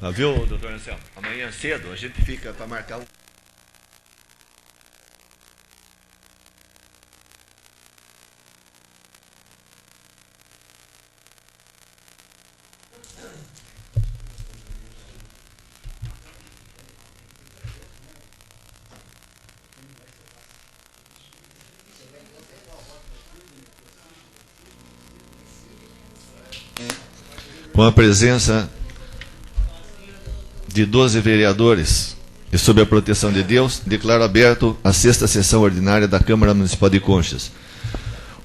Viu, doutor Anselmo? Amanhã cedo a gente fica para marcar um... Com a presença de 12 vereadores e sob a proteção de Deus, declaro aberto a 6ª sessão ordinária da Câmara Municipal de Conchas.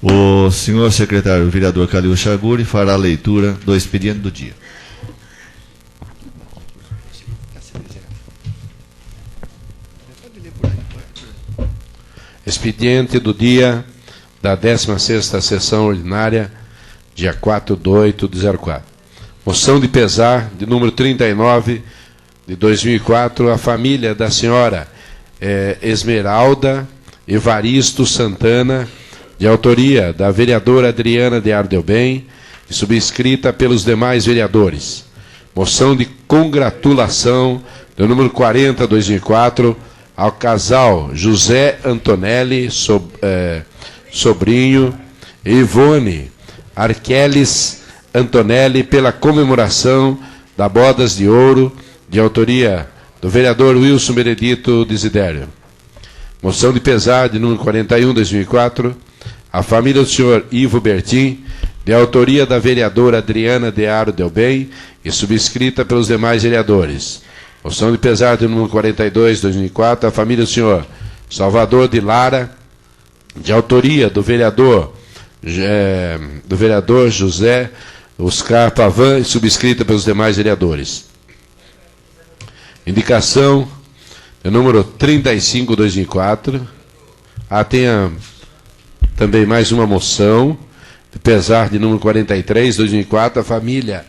O senhor secretário, o vereador Calil Chaguri, fará a leitura do expediente do dia. Expediente do dia da 16ª sessão ordinária, dia 4/8/04. Moção de pesar de número 39 de 2004, a família da senhora Esmeralda Evaristo Santana, de autoria da vereadora Adriana de Ardelbem e subscrita pelos demais vereadores. Moção de congratulação do número 40/2004 ao casal José Antonelli Sobrinho e Ivone Arqueles Antonelli pela comemoração da Bodas de Ouro, de autoria do vereador Wilson Benedito Desidério. Moção de pesar de número 41/2004, a família do senhor Ivo Bertin, de autoria da vereadora Adriana de Ardelbem e subscrita pelos demais vereadores. Moção de pesar de número 42/2004, a família do senhor Salvador de Lara, de autoria do vereador José Oscar Pavan e subscrita pelos demais vereadores. Indicação de número 35/2004. Tem também mais uma moção, de pesar de número 43/2004, a família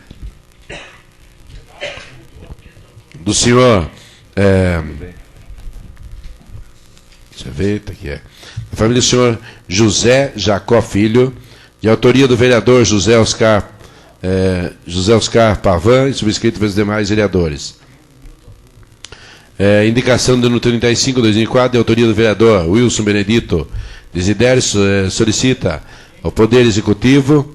do senhor... deixa eu ver, tá aqui, a família do senhor José Jacó Filho, de autoria do vereador José Oscar Pavan e subscrito pelos demais vereadores. Indicação do número 35/2004, de autoria do vereador Wilson Benedito Desidério, solicita ao Poder Executivo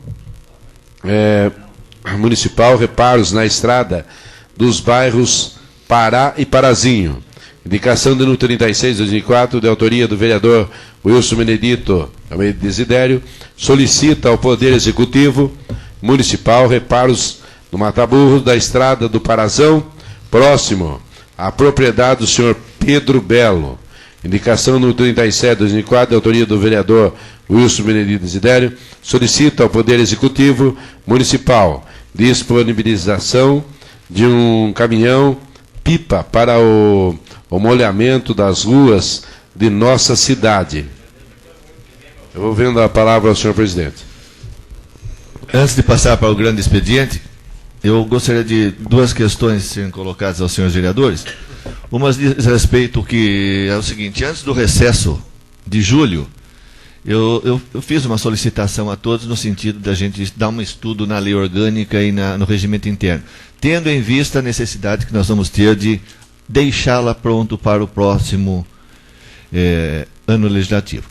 Municipal reparos na estrada dos bairros Pará e Parazinho. Indicação do número 36/2004, de autoria do vereador Wilson Benedito Desidério, solicita ao Poder Executivo Municipal reparos no mataburro da estrada do Parazão, próximo à propriedade do senhor Pedro Belo. Indicação número 37/2004, de autoria do vereador Wilson Benedito Desidério, solicita ao Poder Executivo Municipal disponibilização de um caminhão-pipa para o molhamento das ruas de nossa cidade. Eu vou vendo a palavra ao senhor presidente. Antes de passar para o grande expediente, eu gostaria de duas questões serem colocadas aos senhores vereadores. Uma diz respeito que é o seguinte: antes do recesso de julho, eu fiz uma solicitação a todos no sentido da gente dar um estudo na lei orgânica e no regimento interno, tendo em vista a necessidade que nós vamos ter de deixá-la pronto para o próximo ano legislativo.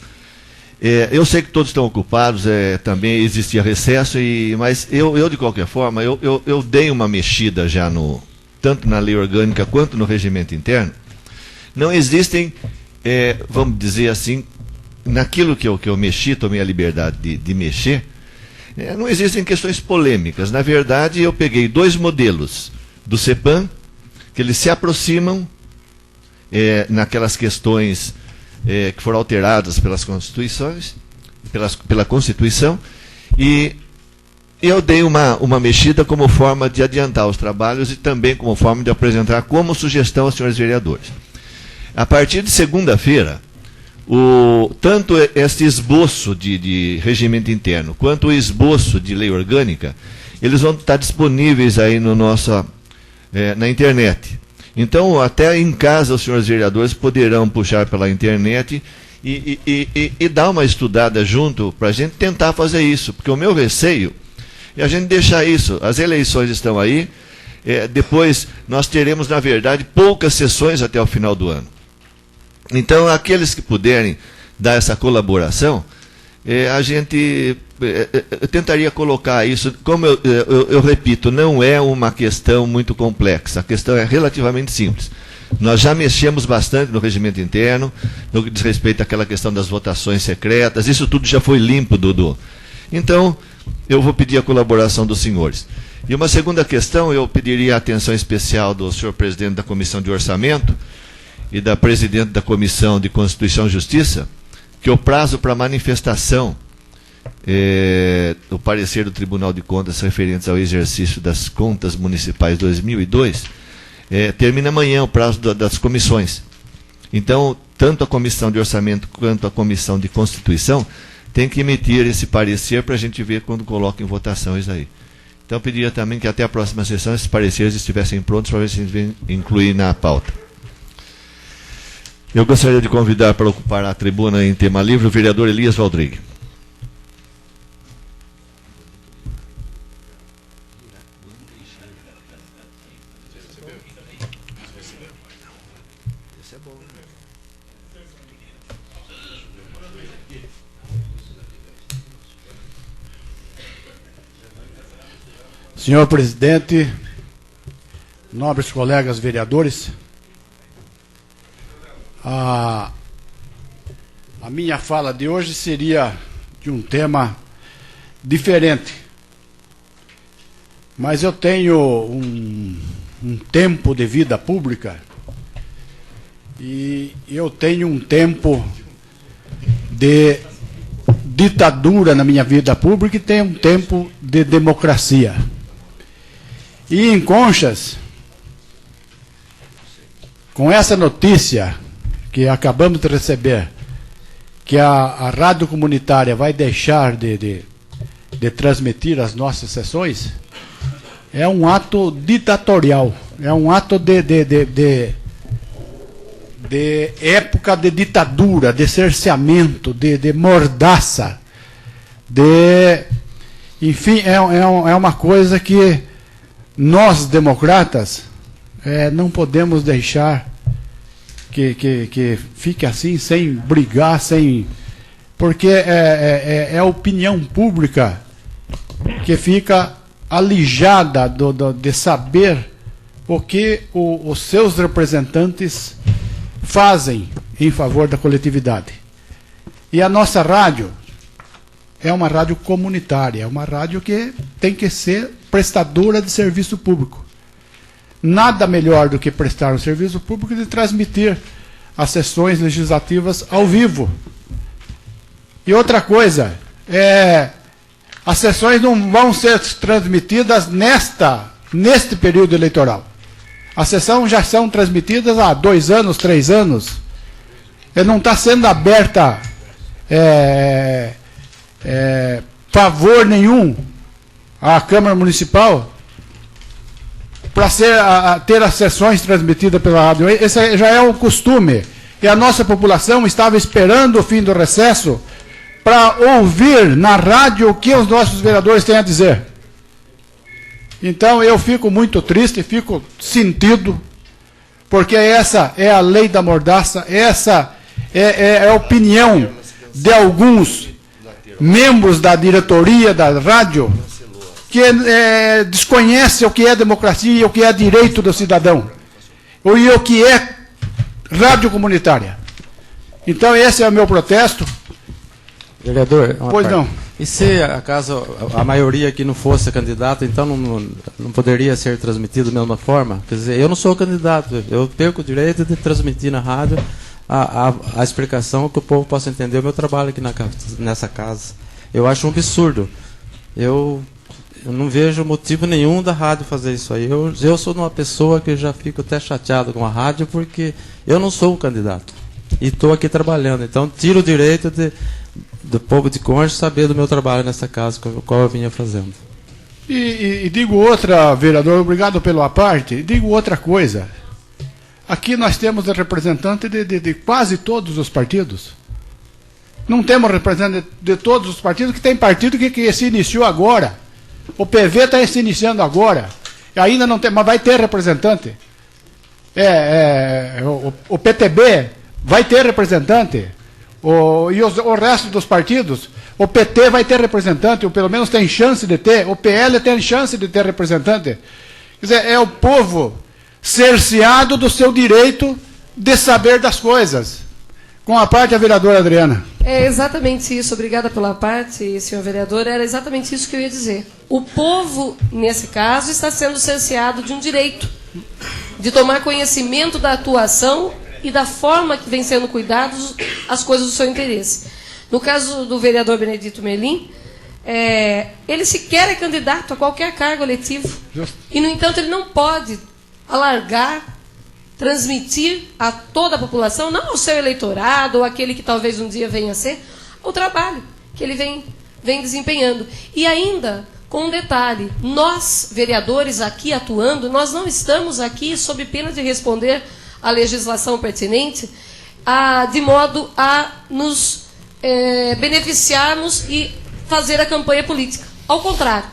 Eu sei que todos estão ocupados, também existia recesso, mas eu de qualquer forma, eu dei uma mexida já tanto na lei orgânica quanto no regimento interno. Não existem, vamos dizer assim, naquilo que eu mexi, tomei a liberdade de mexer, não existem questões polêmicas. Na verdade, eu peguei dois modelos do CEPAM, que eles se aproximam naquelas questões que foram alteradas pelas constituições, pela Constituição, e eu dei uma mexida como forma de adiantar os trabalhos e também como forma de apresentar como sugestão aos senhores vereadores. A partir de segunda-feira, tanto este esboço de regimento interno quanto o esboço de lei orgânica, eles vão estar disponíveis aí na internet. Então, até em casa, os senhores vereadores poderão puxar pela internet e dar uma estudada junto para a gente tentar fazer isso, porque o meu receio é a gente deixar isso. As eleições estão aí, depois nós teremos, na verdade, poucas sessões até o final do ano. Então, aqueles que puderem dar essa colaboração, a gente tentaria colocar isso, como eu repito, não é uma questão muito complexa, a questão é relativamente simples. Nós já mexemos bastante no regimento interno, no que diz respeito àquela questão das votações secretas, isso tudo já foi limpo, Dudu. Então, eu vou pedir a colaboração dos senhores. E uma segunda questão, eu pediria a atenção especial do senhor presidente da Comissão de Orçamento e da presidente da Comissão de Constituição e Justiça, que o prazo para manifestação do parecer do Tribunal de Contas referentes ao exercício das contas municipais 2002, termina amanhã o prazo das comissões. Então, tanto a Comissão de Orçamento quanto a Comissão de Constituição tem que emitir esse parecer para a gente ver quando coloca em votação isso aí. Então, eu pediria também que até a próxima sessão esses pareceres estivessem prontos para ver se a gente vem incluir na pauta. Eu gostaria de convidar para ocupar a tribuna em tema livre o vereador Elias Valdrigue. Senhor presidente, nobres colegas vereadores, a minha fala de hoje seria de um tema diferente, mas eu tenho um tempo de vida pública e eu tenho um tempo de ditadura na minha vida pública e tenho um tempo de democracia. E em Conchas, com essa notícia que acabamos de receber, que a rádio comunitária vai deixar de transmitir as nossas sessões, é um ato ditatorial, é um ato de época de ditadura, de cerceamento, de mordaça, enfim, é uma coisa que nós, democratas, não podemos deixar que fique assim, sem brigar, porque é a opinião pública que fica alijada de saber o que os seus representantes fazem em favor da coletividade. E a nossa rádio é uma rádio comunitária, é uma rádio que tem que ser prestadora de serviço público. Nada melhor do que prestar um serviço público de transmitir as sessões legislativas ao vivo. E outra coisa, as sessões não vão ser transmitidas neste período eleitoral. As sessões já são transmitidas há 2 anos, 3 anos. E não está sendo aberta favor nenhum à Câmara Municipal para ter as sessões transmitidas pela rádio. Esse já é um costume. E a nossa população estava esperando o fim do recesso para ouvir na rádio o que os nossos vereadores têm a dizer. Então eu fico muito triste, fico sentido, porque essa é a lei da mordaça, essa é a opinião de alguns membros da diretoria da rádio que desconhece o que é democracia e o que é direito do cidadão, e o que é rádio comunitária. Então esse é o meu protesto. Vereador, pois não. E se acaso a maioria aqui não fosse candidata, então não poderia ser transmitido da mesma forma? Quer dizer, eu não sou candidato, eu perco o direito de transmitir na rádio a explicação que o povo possa entender o meu trabalho aqui nessa casa. Eu acho um absurdo. Eu não vejo motivo nenhum da rádio fazer isso aí. Eu sou uma pessoa que já fico até chateado com a rádio porque eu não sou o candidato. E estou aqui trabalhando. Então, tiro o direito do povo de Conchas saber do meu trabalho nessa casa, qual eu vinha fazendo. E digo outra, vereador, obrigado pela parte, digo outra coisa. Aqui nós temos representante de quase todos os partidos. Não temos representante de todos os partidos, que tem partido que se iniciou agora. O PV está se iniciando agora. Ainda não tem, mas vai ter representante. O PTB vai ter representante. E o resto dos partidos, o PT vai ter representante, ou pelo menos tem chance de ter, o PL tem chance de ter representante. Quer dizer, é o povo cerceado do seu direito de saber das coisas. Com a parte, a vereadora Adriana. É exatamente isso, obrigada pela parte, senhor vereador, era exatamente isso que eu ia dizer. O povo, nesse caso, está sendo cerceado de um direito, de tomar conhecimento da atuação e da forma que vem sendo cuidadas as coisas do seu interesse. No caso do vereador Benedito Melim, ele sequer é candidato a qualquer cargo eletivo. E, no entanto, ele não pode alargar, transmitir a toda a população, não ao seu eleitorado, ou aquele que talvez um dia venha a ser, o trabalho que ele vem desempenhando. E ainda, com um detalhe, nós, vereadores aqui atuando, nós não estamos aqui sob pena de responder à legislação pertinente, de modo a nos beneficiarmos e fazer a campanha política. Ao contrário.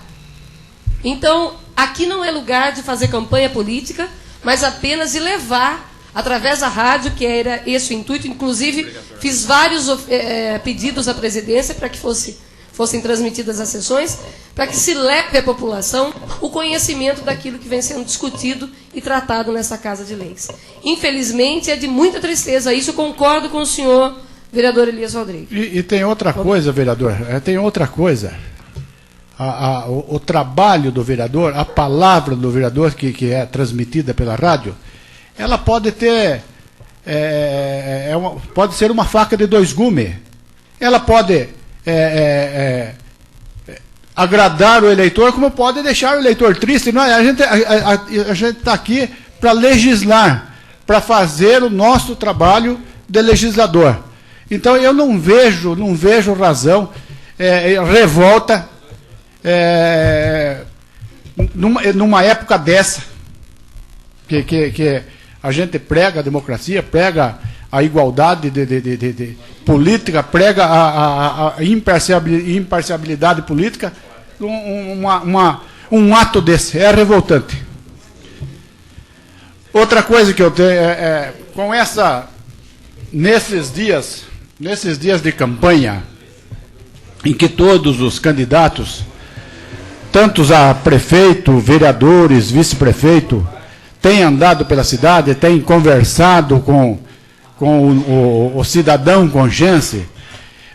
Então, aqui não é lugar de fazer campanha política, mas apenas de levar, através da rádio, que era esse o intuito. Inclusive, fiz vários pedidos à presidência para que fossem transmitidas as sessões, para que se leve à população o conhecimento daquilo que vem sendo discutido e tratado nessa Casa de Leis. Infelizmente, é de muita tristeza. Isso eu concordo com o senhor vereador Elias Rodrigues. E tem outra coisa, vereador, tem outra coisa. O trabalho do vereador, a palavra do vereador que é transmitida pela rádio, ela pode ter, pode ser uma faca de dois gumes. Ela pode agradar o eleitor, como pode deixar o eleitor triste. Não, a gente está aqui para legislar, para fazer o nosso trabalho de legislador. Então eu não vejo razão, revolta, numa época dessa, que a gente prega a democracia, prega a igualdade de política, prega a imparcialidade política, um ato desse, é revoltante. Outra coisa que eu tenho, com nesses dias de campanha, em que todos os candidatos, tantos a prefeito, vereadores, vice-prefeito, têm andado pela cidade, têm conversado com o cidadão consciente,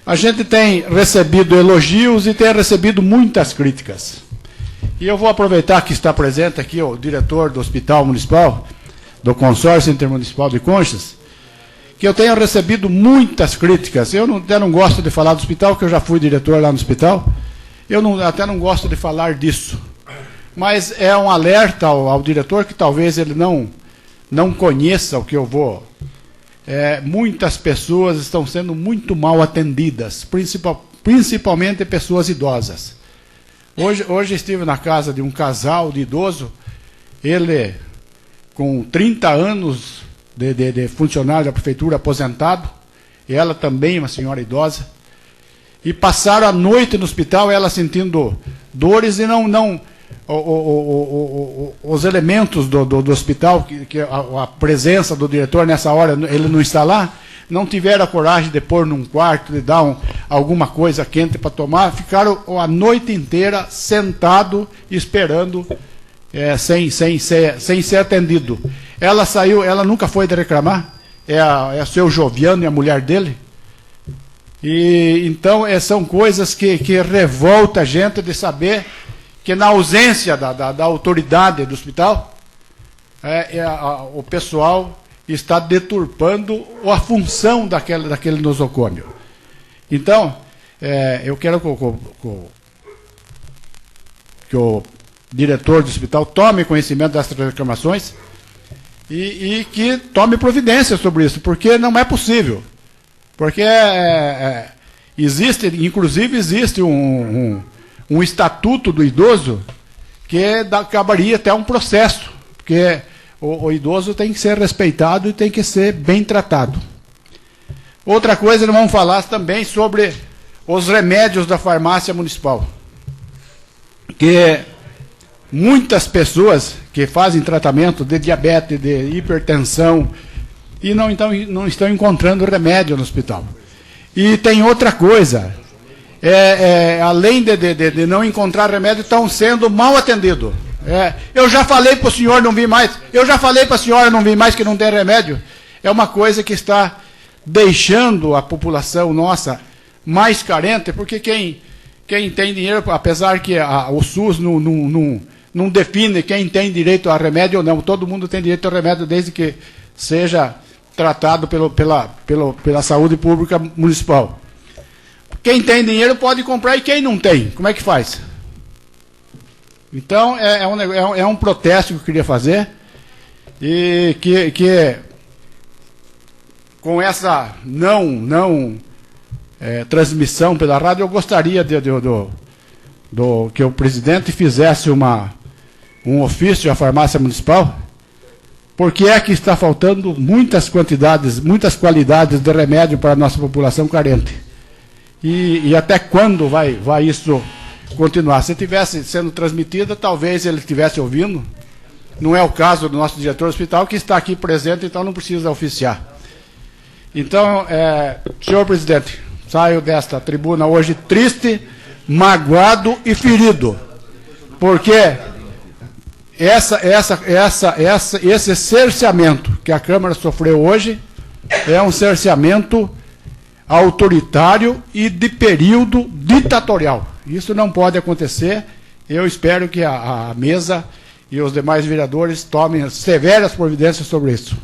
a gente tem recebido elogios e tem recebido muitas críticas. E eu vou aproveitar que está presente aqui o diretor do Hospital Municipal, do Consórcio Intermunicipal de Conchas, que eu tenho recebido muitas críticas. Eu até não gosto de falar do hospital, porque eu já fui diretor lá no hospital. Até não gosto de falar disso. Mas é um alerta ao diretor, que talvez ele não conheça o que eu vou. Muitas pessoas estão sendo muito mal atendidas, principalmente pessoas idosas. Hoje estive na casa de um casal de idoso, ele com 30 anos de funcionário da prefeitura aposentado, e ela também, uma senhora idosa, e passaram a noite no hospital, ela sentindo dores, e os elementos do hospital, que a presença do diretor nessa hora, ele não está lá, não tiveram a coragem de pôr num quarto, de dar alguma coisa quente para tomar, ficaram a noite inteira sentado, esperando, sem ser atendido. Ela saiu, ela nunca foi de reclamar, é o seu Joviano e a mulher dele. E então são coisas que revoltam a gente de saber que, na ausência da autoridade do hospital, o pessoal está deturpando a função daquele nosocômio. Então, eu quero que o diretor do hospital tome conhecimento dessas reclamações e que tome providência sobre isso, porque não é possível. Porque existe um estatuto do idoso que acabaria até um processo, porque o idoso tem que ser respeitado e tem que ser bem tratado. Outra coisa, nós vamos falar também sobre os remédios da farmácia municipal, que muitas pessoas que fazem tratamento de diabetes, de hipertensão, e não estão encontrando remédio no hospital. E tem outra coisa, além de não encontrar remédio, estão sendo mal atendidos. Eu já falei para o senhor não vir mais, que não tem remédio. É uma coisa que está deixando a população nossa mais carente, porque quem tem dinheiro, apesar que o SUS não define quem tem direito a remédio ou não, todo mundo tem direito a remédio desde que seja tratado pela saúde pública municipal. Quem tem dinheiro pode comprar e quem não tem, como é que faz? Então, é um protesto que eu queria fazer, e que com essa transmissão pela rádio, eu gostaria que o presidente fizesse um ofício à farmácia municipal, porque é que está faltando muitas qualidades de remédio para a nossa população carente. E até quando vai isso continuar? Se tivesse sendo transmitida, talvez ele estivesse ouvindo. Não é o caso do nosso diretor do hospital, que está aqui presente, então não precisa oficiar. Então, senhor presidente, saio desta tribuna hoje triste, magoado e ferido, porque esse cerceamento que a Câmara sofreu hoje é um cerceamento autoritário e de período ditatorial. Isso não pode acontecer. Eu espero que a mesa e os demais vereadores tomem severas providências sobre isso.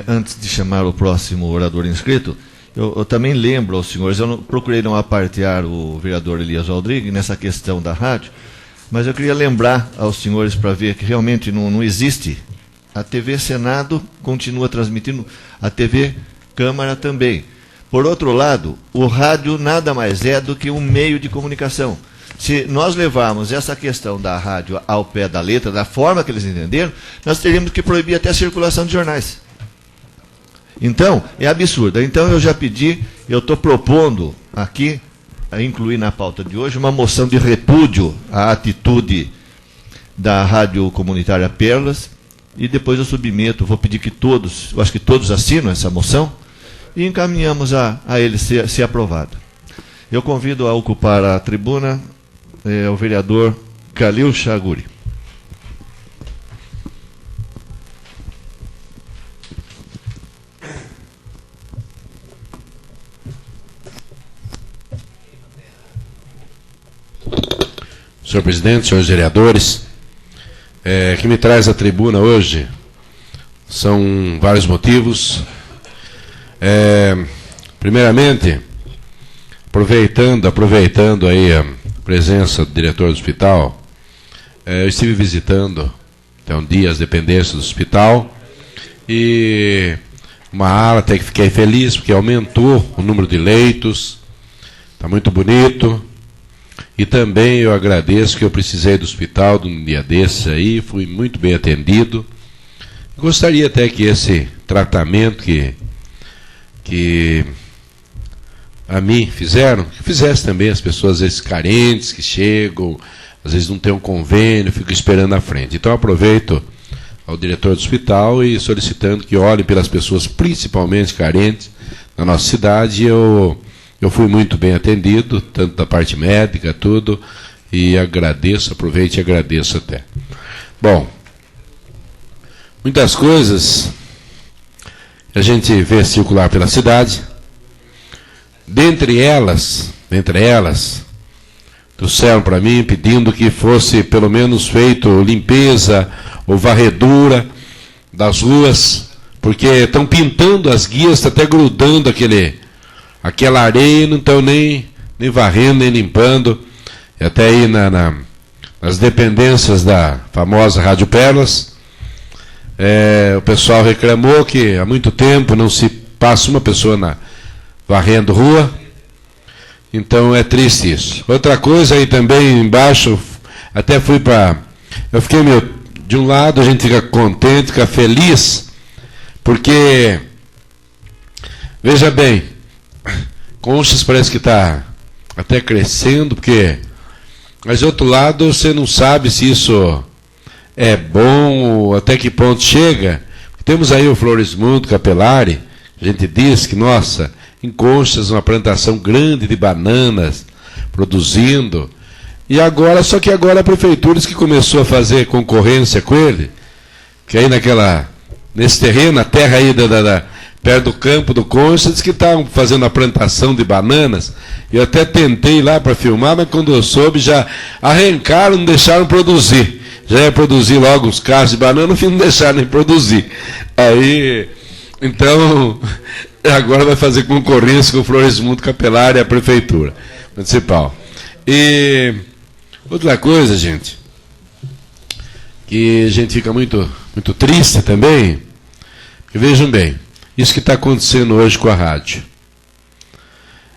Antes de chamar o próximo orador inscrito, eu também lembro aos senhores, procurei não apartear o vereador Elias Rodrigues nessa questão da rádio, mas eu queria lembrar aos senhores para ver que realmente não existe. A TV Senado continua transmitindo, a TV Câmara também. Por outro lado, o rádio nada mais é do que um meio de comunicação. Se nós levarmos essa questão da rádio ao pé da letra, da forma que eles entenderam, nós teríamos que proibir até a circulação de jornais. Então, é absurdo. Então, eu já pedi, eu estou propondo aqui, a incluir na pauta de hoje, uma moção de repúdio à atitude da Rádio Comunitária Pérolas, e depois eu submeto, vou pedir que todos, eu acho que todos assinam essa moção, e encaminhamos a ele ser aprovado. Eu convido a ocupar a tribuna o vereador Khalil Chaguri. Senhor presidente, senhores vereadores, que me traz à tribuna hoje são vários motivos. Primeiramente, aproveitando aí a presença do diretor do hospital, eu estive visitando até um dia as dependências do hospital, e uma ala até que fiquei feliz, porque aumentou o número de leitos, está muito bonito. E também eu agradeço que eu precisei do hospital de um dia desses aí, fui muito bem atendido. Gostaria até que esse tratamento que a mim fizeram, que fizesse também as pessoas às vezes carentes, que chegam, às vezes não tem um convênio, ficam esperando na frente. Então aproveito ao diretor do hospital e solicitando que olhem pelas pessoas principalmente carentes na nossa cidade. Eu fui muito bem atendido, tanto da parte médica, tudo, e agradeço, aproveito e agradeço até. Bom, muitas coisas a gente vê circular pela cidade. Dentre elas, trouxeram para mim pedindo que fosse pelo menos feito limpeza ou varredura das ruas, porque estão pintando as guias, está até grudando aquela areia, não estão nem varrendo, nem limpando. E até aí nas dependências da famosa Rádio Pérolas, o pessoal reclamou que há muito tempo não se passa uma pessoa varrendo rua. Então é triste isso. Outra coisa aí também embaixo, até fui para... Eu fiquei de um lado a gente fica contente, fica feliz, porque, veja bem, Conchas parece que está até crescendo, porque Mas, de outro lado, você não sabe se isso é bom, até que ponto chega. Temos aí o Floresmundo Capelari, a gente diz que, nossa, em Conchas, uma plantação grande de bananas, produzindo. E agora, só que agora a prefeitura diz que começou a fazer concorrência com ele, que aí nesse terreno, na terra aí perto do campo do Conchas, diz que estavam fazendo a plantação de bananas. Eu até tentei ir lá para filmar, mas quando eu soube, já arrancaram, não deixaram produzir. Já ia produzir logo uns cachos de banana, no fim não deixaram nem produzir. Aí, então, agora vai fazer concorrência com o Floresmundo Capelari e a prefeitura municipal. E outra coisa, gente, que a gente fica muito, muito triste também, porque vejam bem, isso que está acontecendo hoje com a rádio.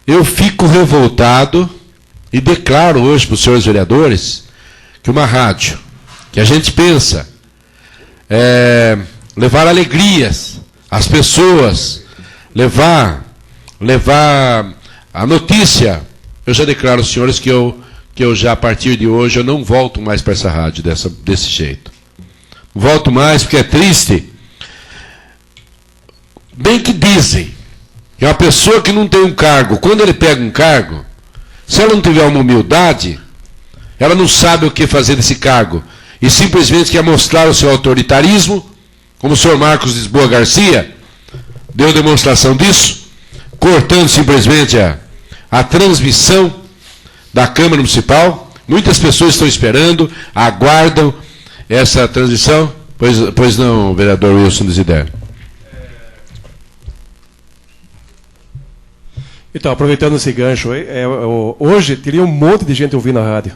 Eu fico revoltado e declaro hoje para os senhores vereadores que uma rádio que a gente pensa levar alegrias às pessoas, levar a notícia. Eu já declaro aos senhores que eu já, a partir de hoje, eu não volto mais para essa rádio desse jeito. Não volto mais porque é triste. Bem que dizem que uma pessoa que não tem um cargo, quando ele pega um cargo, se ela não tiver uma humildade, ela não sabe o que fazer desse cargo. E simplesmente quer mostrar o seu autoritarismo, como o senhor Marcos Lisboa Garcia deu demonstração disso, cortando simplesmente a transmissão da Câmara Municipal. Muitas pessoas estão esperando, aguardam essa transmissão. Pois não, vereador Wilson Desidério. Então, aproveitando esse gancho, hoje teria um monte de gente ouvindo a rádio.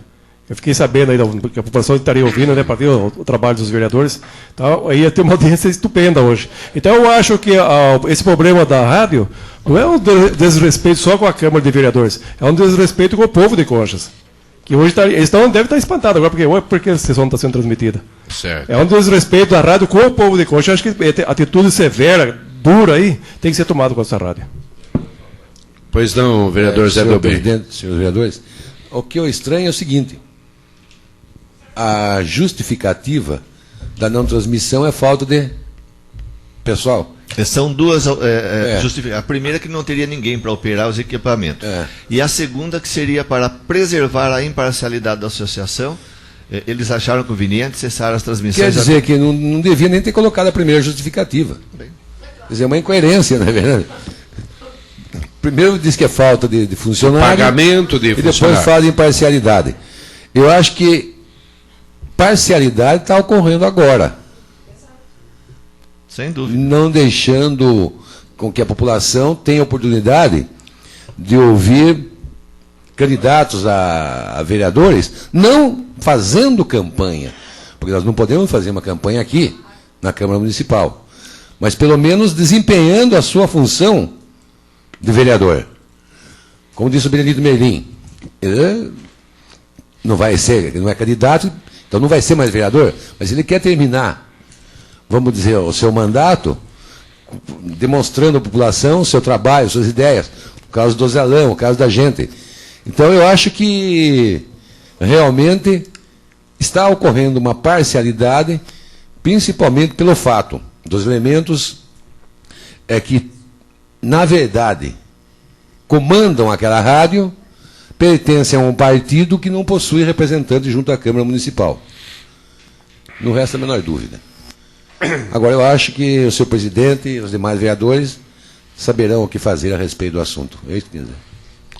Eu fiquei sabendo aí que a população estaria ouvindo, né, para ver o trabalho dos vereadores. Então, aí ia ter uma audiência estupenda hoje. Então, eu acho que esse problema da rádio não é um desrespeito só com a Câmara de Vereadores, é um desrespeito com o povo de Conchas. Que hoje eles devem estar espantados agora, porque a sessão não está sendo transmitida. Certo. É um desrespeito da rádio com o povo de Conchas. Eu acho que atitude severa, dura aí, tem que ser tomada com essa rádio. Pois não, vereador Zé Senhor Delbem. presidente, senhores vereadores, o que eu estranho é o seguinte: a justificativa da não transmissão é falta de pessoal. São duas justificativas. A primeira é que não teria ninguém para operar os equipamentos. E a segunda que seria para preservar a imparcialidade da associação. Eles acharam conveniente cessar as transmissões. Quer dizer que não devia nem ter colocado a primeira justificativa. Quer dizer, é uma incoerência, não é verdade? Primeiro diz que é falta de funcionário. Pagamento de funcionário. E depois fala de imparcialidade. Eu acho que parcialidade está ocorrendo agora. Sem dúvida. Não deixando com que a população tenha oportunidade de ouvir candidatos a vereadores, não fazendo campanha, porque nós não podemos fazer uma campanha aqui, na Câmara Municipal, mas pelo menos desempenhando a sua função de vereador. Como disse o Benedito Merlim, ele não é candidato, então não vai ser mais vereador, mas ele quer terminar, vamos dizer, o seu mandato, demonstrando à população o seu trabalho, suas ideias, o caso do Zelão, o caso da gente. Então eu acho que realmente está ocorrendo uma parcialidade, principalmente pelo fato dos elementos que, na verdade, comandam aquela rádio, pertencem a um partido que não possui representante junto à Câmara Municipal. Não resta a menor dúvida. Agora, eu acho que o senhor presidente e os demais vereadores saberão o que fazer a respeito do assunto. É isso que quer dizer.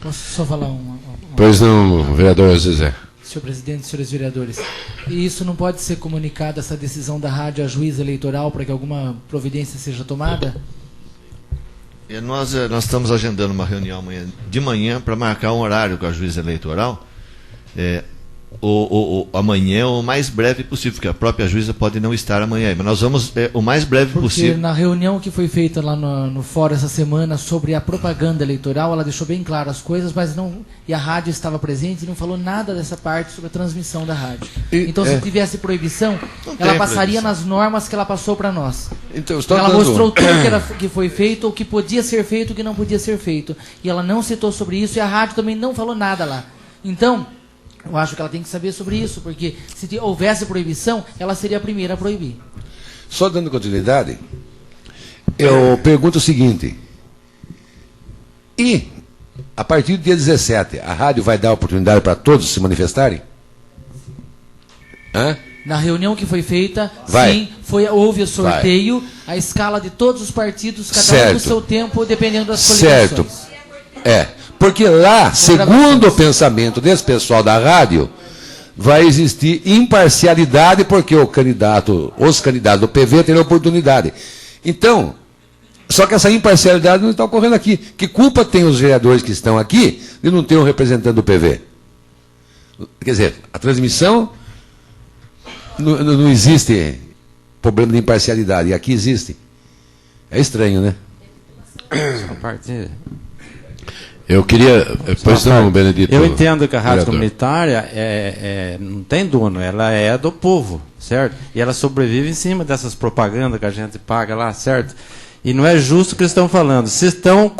Posso só falar uma... Pois não, vereador Zezé. Senhor presidente, senhores vereadores, e isso não pode ser comunicado, essa decisão da rádio, à juíza eleitoral, para que alguma providência seja tomada? Nós estamos agendando uma reunião amanhã de manhã para marcar um horário com a juíza eleitoral. Amanhã o mais breve possível, porque a própria juíza pode não estar amanhã, mas nós vamos o mais breve possível. Porque na reunião que foi feita lá no fórum essa semana sobre a propaganda eleitoral, ela deixou bem claro as coisas, mas não, e a rádio estava presente e não falou nada dessa parte sobre a transmissão da rádio. Então, se tivesse proibição, ela passaria nas normas que ela passou para nós. Então, ela mostrou tudo que foi feito, o que podia ser feito, o que não podia ser feito. E ela não citou sobre isso, e a rádio também não falou nada lá. Então, Eu acho que ela tem que saber sobre isso, porque se houvesse proibição, ela seria a primeira a proibir. Só dando continuidade, eu pergunto o seguinte: e a partir do dia 17, a rádio vai dar oportunidade para todos se manifestarem? Hã? Na reunião que foi feita, Vai. sim, houve o sorteio, a escala de todos os partidos, cada um Certo. no seu tempo, dependendo das Certo. coligações. Porque lá, segundo o pensamento desse pessoal da rádio, vai existir imparcialidade, porque os candidatos do PV terão oportunidade. Então, só que essa imparcialidade não está ocorrendo aqui. Que culpa tem os vereadores que estão aqui de não ter um representante do PV? Quer dizer, a transmissão não existe problema de imparcialidade, e aqui existe. É estranho, né? A parte... Eu queria. Pois não, Benedito. Eu entendo que a rádio vereador. comunitária não tem dono, ela é do povo, certo? E ela sobrevive em cima dessas propagandas que a gente paga lá, certo? E não é justo o que eles estão falando. Se estão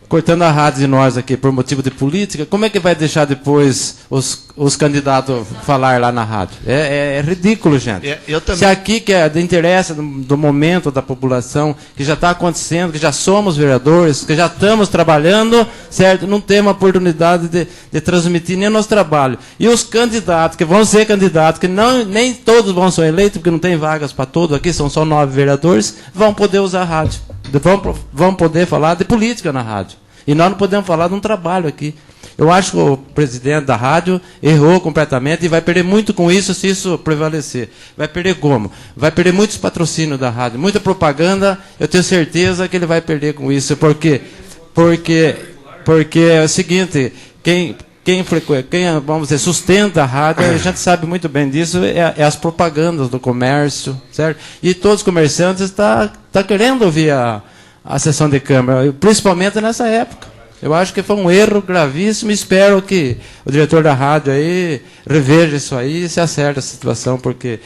cortando a rádio de nós aqui por motivo de política, como é que vai deixar depois os candidatos falar lá na rádio? É ridículo, gente. Eu também. Se aqui que é de interesse do momento da população, que já está acontecendo, que já somos vereadores, que já estamos trabalhando, certo? Não temos a oportunidade de transmitir nem o nosso trabalho. E os candidatos, que vão ser candidatos, que nem todos vão ser eleitos, porque não tem vagas para todos, aqui são só 9 vereadores, vão poder usar a rádio. Vão poder falar de política na rádio. E nós não podemos falar de um trabalho aqui. Eu acho que o presidente da rádio errou completamente e vai perder muito com isso se isso prevalecer. Vai perder como? Vai perder muitos patrocínios da rádio, muita propaganda. Eu tenho certeza que ele vai perder com isso. Porque é o seguinte, quem vamos dizer, sustenta a rádio, a gente sabe muito bem disso, é as propagandas do comércio, certo? E todos os comerciantes estão querendo ouvir a sessão de Câmara, principalmente nessa época. Eu acho que foi um erro gravíssimo e espero que o diretor da rádio aí reveja isso aí e se acerte a situação, porque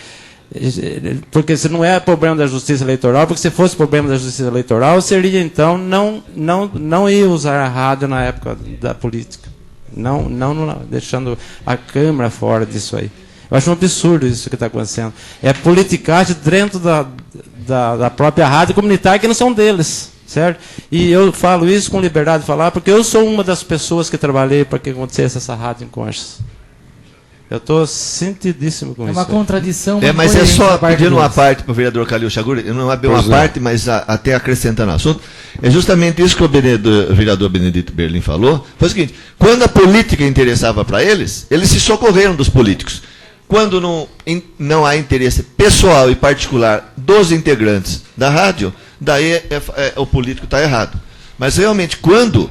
se não é problema da justiça eleitoral, porque se fosse problema da justiça eleitoral, seria então não ia usar a rádio na época da política. Não deixando a Câmara fora disso aí. Eu acho um absurdo isso que está acontecendo. É politicagem dentro da própria rádio comunitária que não são deles, certo? E eu falo isso com liberdade de falar, porque eu sou uma das pessoas que trabalhei para que acontecesse essa rádio em Conchas. Eu estou sentidíssimo com isso. É uma contradição. Mas é só pedindo uma parte para o vereador Calil Chaguri, não é bem uma parte, mas até acrescentando o assunto. É justamente isso que o vereador Benedito Berlim falou. Foi o seguinte: quando a política interessava para eles, eles se socorreram dos políticos. Quando não há interesse pessoal e particular dos integrantes da rádio, daí o político está errado. Mas realmente, quando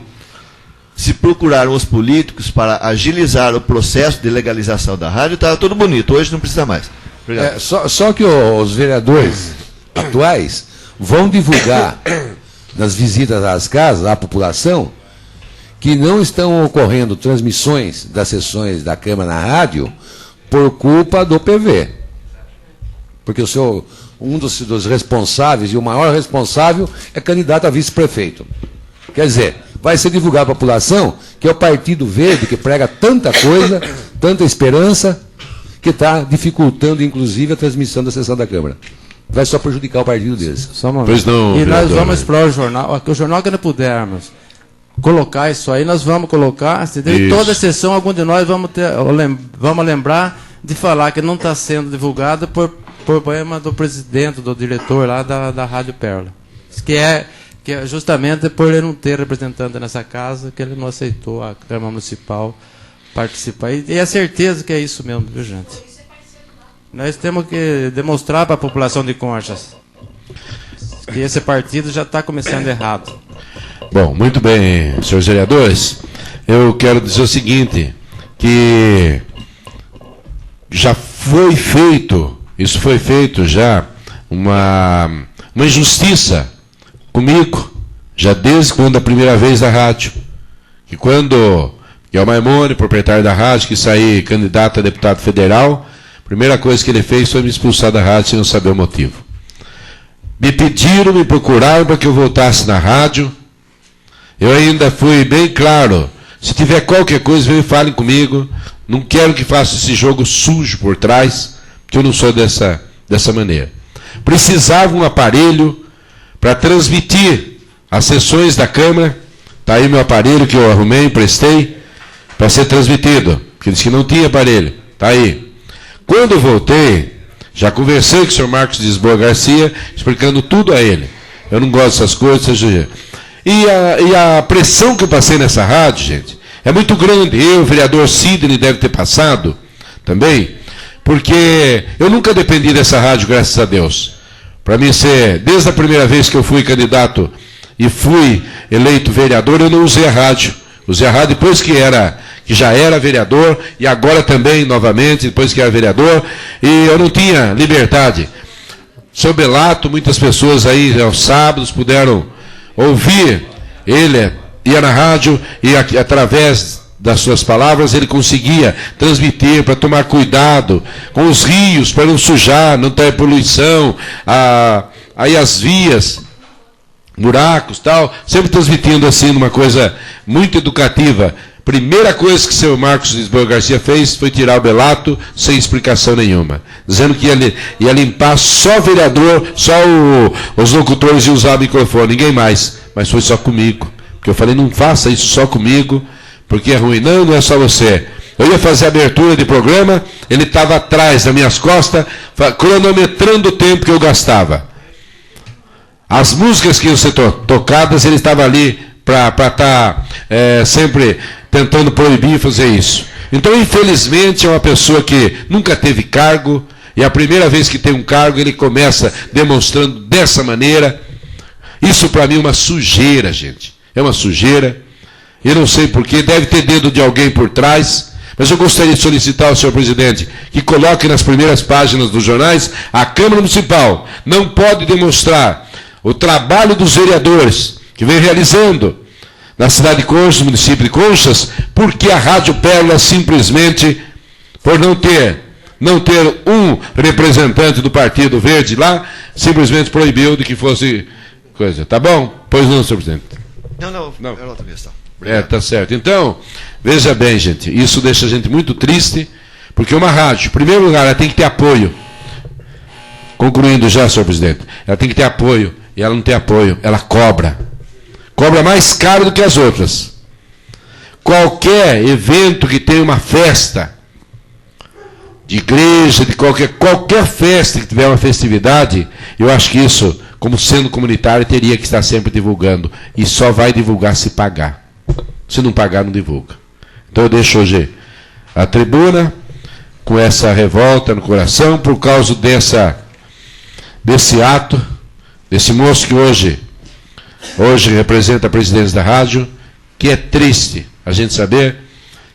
se procuraram os políticos para agilizar o processo de legalização da rádio, estava tudo bonito. Hoje não precisa mais. Obrigado. Só que os vereadores atuais vão divulgar nas visitas às casas, à população, que não estão ocorrendo transmissões das sessões da Câmara na rádio por culpa do PV. Porque um dos responsáveis, e o maior responsável, é candidato a vice-prefeito. Quer dizer, vai ser divulgado à população que é o Partido Verde, que prega tanta coisa, tanta esperança, que está dificultando, inclusive, a transmissão da sessão da Câmara. Vai só prejudicar o partido deles. Só um momento. Pois não, e nós vereador, vamos explorar o jornal. O jornal que não pudermos colocar isso aí, nós vamos colocar. Em toda sessão, algum de nós vamos lembrar de falar que não está sendo divulgado por problema do presidente, do diretor lá da Rádio Pérola. Que é justamente por ele não ter representante nessa casa, que ele não aceitou a Câmara Municipal participar. E é certeza que é isso mesmo, viu, gente? Nós temos que demonstrar para a população de Conchas que esse partido já está começando errado. Bom, muito bem, senhores vereadores. Eu quero dizer o seguinte, que já foi feito, isso foi feito já, uma injustiça comigo, já desde quando a primeira vez da rádio. Que quando o Maimone, proprietário da rádio, que saí candidato a deputado federal, a primeira coisa que ele fez foi me expulsar da rádio sem não saber o motivo. Me procuraram para que eu voltasse na rádio. Eu ainda fui bem claro: se tiver qualquer coisa, venham e falem comigo. Não quero que faça esse jogo sujo por trás, que eu não sou dessa maneira. Precisava um aparelho para transmitir as sessões da Câmara. Está aí meu aparelho que eu arrumei, emprestei, para ser transmitido. Porque disse que não tinha aparelho. Está aí. Quando eu voltei, já conversei com o senhor Marcos de Lisboa Garcia, explicando tudo a ele. Eu não gosto dessas coisas. E a pressão que eu passei nessa rádio, gente, é muito grande. Eu, o vereador Sidney, deve ter passado também, porque eu nunca dependi dessa rádio, graças a Deus. Para mim ser, desde a primeira vez que eu fui candidato e fui eleito vereador, eu não usei a rádio. Usei a rádio depois que já era vereador, e agora também, novamente, depois que era vereador, e eu não tinha liberdade. Seu Belato, muitas pessoas aí aos sábados puderam ouvir, ele ia na rádio e através das suas palavras ele conseguia transmitir para tomar cuidado com os rios, para não sujar, não ter poluição, aí as vias, buracos, tal, sempre transmitindo assim uma coisa muito educativa. Primeira coisa que o senhor Marcos Lisboa Garcia fez foi tirar o Belato sem explicação nenhuma, dizendo que ia limpar só vereador, só os locutores iam usar o microfone, ninguém mais, mas foi só comigo, porque eu falei, não faça isso só comigo, porque é ruim. Não é só você. Eu ia fazer a abertura de programa, ele estava atrás das minhas costas, cronometrando o tempo que eu gastava. As músicas que iam ser tocadas, ele estava ali para estar sempre tentando proibir fazer isso. Então, infelizmente, é uma pessoa que nunca teve cargo, e a primeira vez que tem um cargo, ele começa demonstrando dessa maneira. Isso para mim é uma sujeira, gente. É uma sujeira. Eu não sei porquê, deve ter dedo de alguém por trás, mas eu gostaria de solicitar ao senhor presidente que coloque nas primeiras páginas dos jornais: a Câmara Municipal não pode demonstrar o trabalho dos vereadores que vem realizando na cidade de Conchas, no município de Conchas, porque a Rádio Pérola simplesmente, por não ter um representante do Partido Verde lá, simplesmente proibiu de que fosse coisa. Tá bom? Pois não, senhor presidente. Não. Era outra questão. Tá certo. Então, veja bem, gente, isso deixa a gente muito triste, porque uma rádio, em primeiro lugar, ela tem que ter apoio. Concluindo já, senhor presidente, ela tem que ter apoio, e ela não tem apoio, ela cobra. Cobra mais caro do que as outras. Qualquer evento que tenha uma festa, de igreja, de qualquer festa que tiver uma festividade, eu acho que isso, como sendo comunitário, teria que estar sempre divulgando. E só vai divulgar se pagar. Se não pagar, não divulga. Então eu deixo hoje a tribuna com essa revolta no coração por causa desse ato, desse moço que hoje representa a presidência da rádio, que é triste a gente saber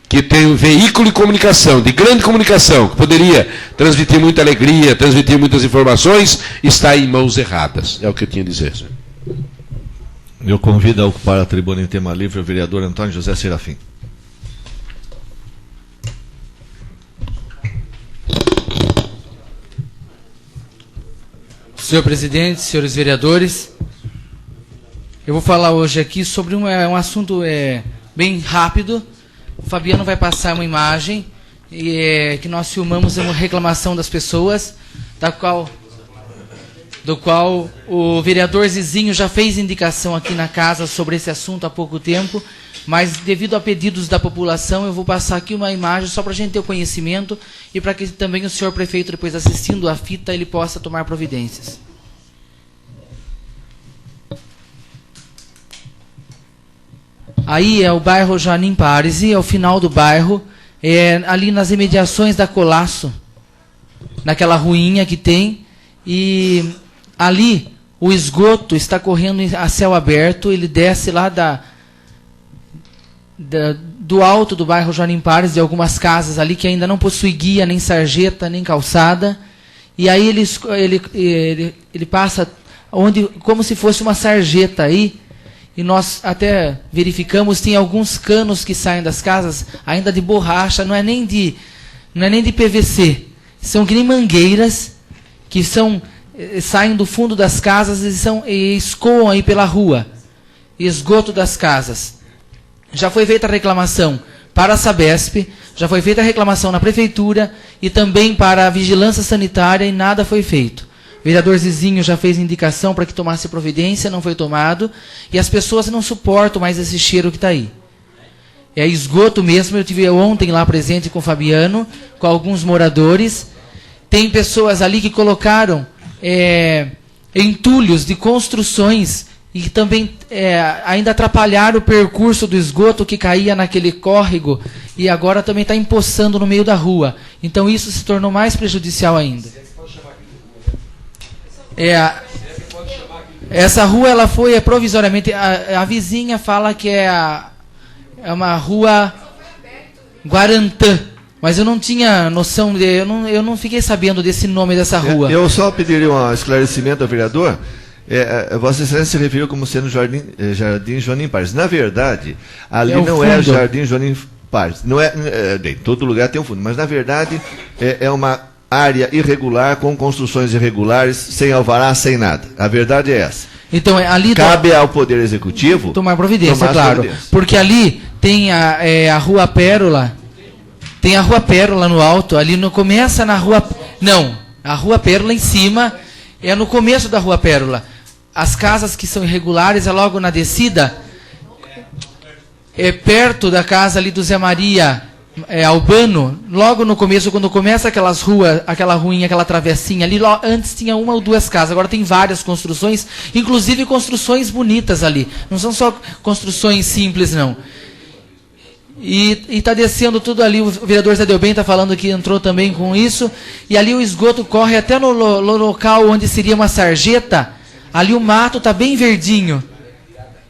que tem um veículo de comunicação, de grande comunicação, que poderia transmitir muita alegria, transmitir muitas informações, está em mãos erradas. É o que eu tinha a dizer, senhor. Eu convido a ocupar a tribuna em tema livre o vereador Antônio José Serafim. Senhor presidente, senhores vereadores, eu vou falar hoje aqui sobre um assunto bem rápido. O Fabiano vai passar uma imagem que nós filmamos uma reclamação das pessoas, do qual o vereador Zizinho já fez indicação aqui na casa sobre esse assunto há pouco tempo, mas devido a pedidos da população, eu vou passar aqui uma imagem só para a gente ter o conhecimento e para que também o senhor prefeito, depois assistindo a fita, ele possa tomar providências. Aí é o bairro Janim Parisi, é o final do bairro, ali nas imediações da Colasso, naquela ruinha que tem, e ali o esgoto está correndo a céu aberto, ele desce lá do alto do bairro Janim Parisi, de algumas casas ali que ainda não possui guia, nem sarjeta, nem calçada, e aí ele passa como se fosse uma sarjeta aí. E nós até verificamos, tem alguns canos que saem das casas, ainda de borracha, não é nem de PVC. São que nem mangueiras que saem do fundo das casas e escoam aí pela rua. Esgoto das casas. Já foi feita a reclamação para a Sabesp, já foi feita a reclamação na prefeitura e também para a vigilância sanitária e nada foi feito. O vereador Zizinho já fez indicação para que tomasse providência, não foi tomado, e as pessoas não suportam mais esse cheiro que está aí. É esgoto mesmo, eu tive ontem lá presente com o Fabiano, com alguns moradores. Tem pessoas ali que colocaram entulhos de construções e que também ainda atrapalharam o percurso do esgoto que caía naquele córrego e agora também está empoçando no meio da rua. Então isso se tornou mais prejudicial ainda. Essa rua ela foi provisoriamente... A vizinha fala que é uma rua Guarantã. Mas eu não tinha noção, eu não fiquei sabendo desse nome dessa rua. Eu só pediria um esclarecimento ao vereador. Vossa Excelência se referiu como sendo Jardim Joanim Pares. Na verdade, ali não é Jardim Joanim Pares. Não em todo lugar tem um fundo, mas na verdade é uma área irregular, com construções irregulares, sem alvará, sem nada. A verdade é essa. Então, ali cabe ao Poder Executivo tomar providência, claro. Porque ali tem a Rua Pérola. Tem a Rua Pérola no alto, ali não começa na Rua... Não, a Rua Pérola em cima é no começo da Rua Pérola. As casas que são irregulares é logo na descida, é perto da casa ali do Zé Maria Albano, logo no começo, quando começa aquelas ruas, aquela ruinha, aquela travessinha ali, antes tinha uma ou duas casas, agora tem várias construções, inclusive construções bonitas ali. Não são só construções simples, não. E está descendo tudo ali, o vereador Zé Delbem está falando que entrou também com isso, e ali o esgoto corre até no local onde seria uma sarjeta, ali o mato está bem verdinho,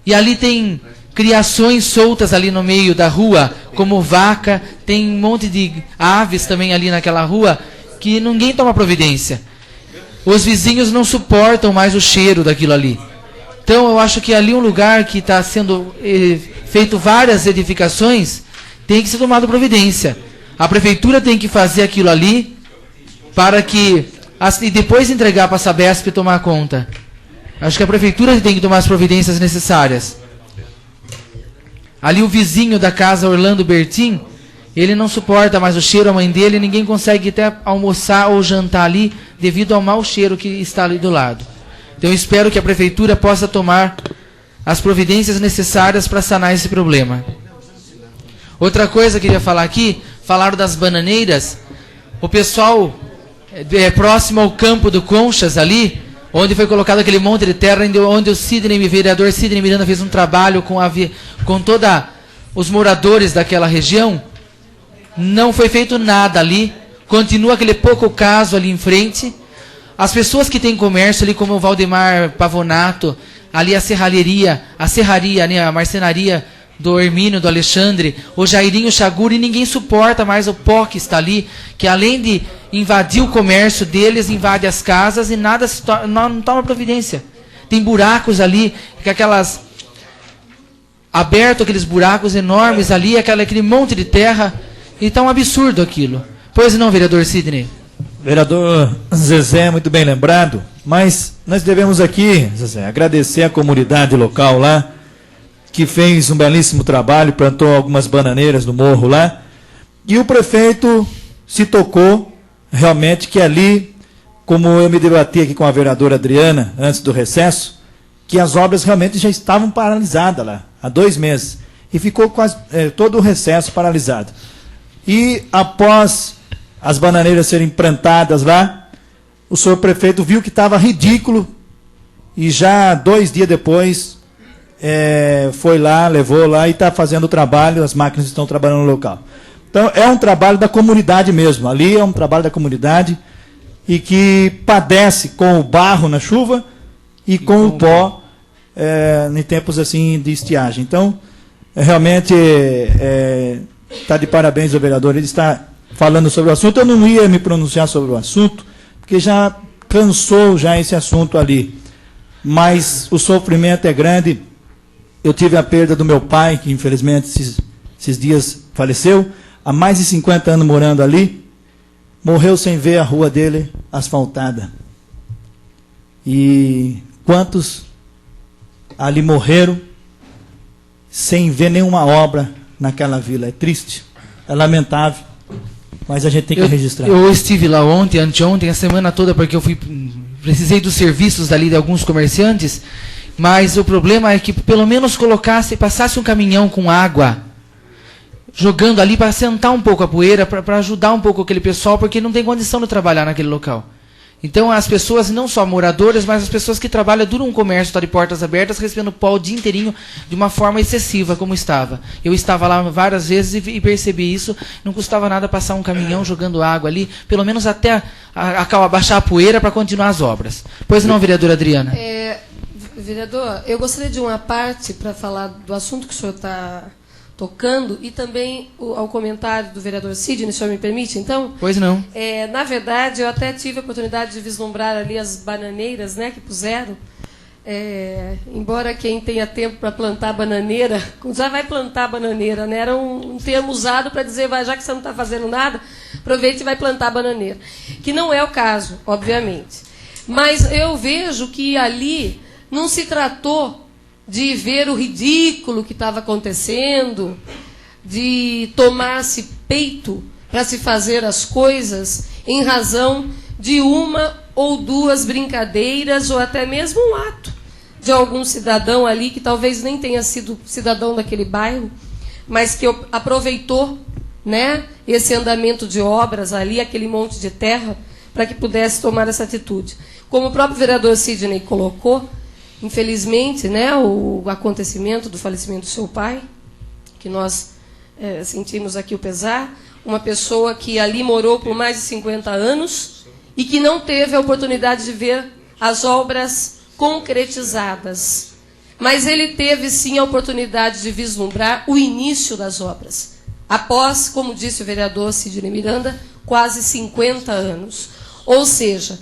e ali tem criações soltas ali no meio da rua, como vaca, tem um monte de aves também ali naquela rua, que ninguém toma providência. Os vizinhos não suportam mais o cheiro daquilo ali. Então eu acho que ali um lugar que está sendo feito várias edificações, tem que ser tomado providência. A prefeitura tem que fazer aquilo ali para que e depois entregar para a Sabesp tomar conta. Acho que a prefeitura tem que tomar as providências necessárias. Ali o vizinho da casa Orlando Bertin, ele não suporta mais o cheiro, a mãe dele, ninguém consegue até almoçar ou jantar ali devido ao mau cheiro que está ali do lado. Então eu espero que a prefeitura possa tomar as providências necessárias para sanar esse problema. Outra coisa que eu queria falar aqui, falaram das bananeiras. O pessoal próximo ao campo do Conchas ali, onde foi colocado aquele monte de terra, onde o vereador Sidney Miranda fez um trabalho com todos os moradores daquela região, não foi feito nada ali, continua aquele pouco caso ali em frente. As pessoas que têm comércio ali, como o Valdemar Pavonato, ali a serraria, né, a marcenaria do Hermínio, do Alexandre, o Jairinho Chaguri, ninguém suporta mais o pó que está ali, que além de invadir o comércio deles, invade as casas e nada não toma providência. Tem buracos ali, aberto aqueles buracos enormes ali, aquele monte de terra, e está um absurdo aquilo. Pois não, vereador Sidney? Vereador Zezé, muito bem lembrado, mas nós devemos aqui, Zezé, agradecer a comunidade local lá, que fez um belíssimo trabalho, plantou algumas bananeiras no morro lá, e o prefeito se tocou realmente que ali, como eu me debati aqui com a vereadora Adriana, antes do recesso, que as obras realmente já estavam paralisadas lá, há 2 meses, e ficou quase todo o recesso paralisado. E após as bananeiras serem plantadas lá, o senhor prefeito viu que estava ridículo, e já 2 dias depois foi lá, levou lá e está fazendo o trabalho, as máquinas estão trabalhando no local. Então é um trabalho da comunidade mesmo, ali é um trabalho da comunidade e que padece com o barro na chuva e com o pó em tempos assim de estiagem. Então, realmente está de parabéns o vereador, ele está falando sobre o assunto. Eu não ia me pronunciar sobre o assunto, porque já cansou já esse assunto ali. Mas o sofrimento é grande. Eu tive a perda do meu pai, que infelizmente esses dias faleceu, há mais de 50 anos morando ali, morreu sem ver a rua dele asfaltada. E quantos ali morreram sem ver nenhuma obra naquela vila. É triste, é lamentável, mas a gente tem que registrar. Eu estive lá ontem, anteontem, a semana toda, porque eu precisei dos serviços dali de alguns comerciantes, mas o problema é que pelo menos passasse um caminhão com água, jogando ali para sentar um pouco a poeira, para ajudar um pouco aquele pessoal, porque não tem condição de trabalhar naquele local. Então as pessoas, não só moradoras, mas as pessoas que trabalham duro um comércio, está de portas abertas, respirando pó o dia inteirinho de uma forma excessiva, como estava. Eu estava lá várias vezes e percebi isso. Não custava nada passar um caminhão jogando água ali, pelo menos até abaixar a poeira para continuar as obras. Pois não, vereadora Adriana? Vereador, eu gostaria de uma parte para falar do assunto que o senhor está tocando e também ao comentário do vereador Sidney, o senhor me permite, então? Pois não. Na verdade, eu até tive a oportunidade de vislumbrar ali as bananeiras, né, que puseram. Embora quem tenha tempo para plantar bananeira, já vai plantar bananeira, né? Era um termo usado para dizer, já que você não está fazendo nada, aproveite e vai plantar bananeira. Que não é o caso, obviamente. Mas eu vejo que ali não se tratou de ver o ridículo que estava acontecendo, de tomar-se peito para se fazer as coisas em razão de uma ou duas brincadeiras ou até mesmo um ato de algum cidadão ali que talvez nem tenha sido cidadão daquele bairro, mas que aproveitou, né, esse andamento de obras ali, aquele monte de terra, para que pudesse tomar essa atitude. Como o próprio vereador Sidney colocou, infelizmente, né, o acontecimento do falecimento do seu pai, que nós sentimos aqui o pesar, uma pessoa que ali morou por mais de 50 anos e que não teve a oportunidade de ver as obras concretizadas. Mas ele teve, sim, a oportunidade de vislumbrar o início das obras. Após, como disse o vereador Sidney Miranda, quase 50 anos. Ou seja,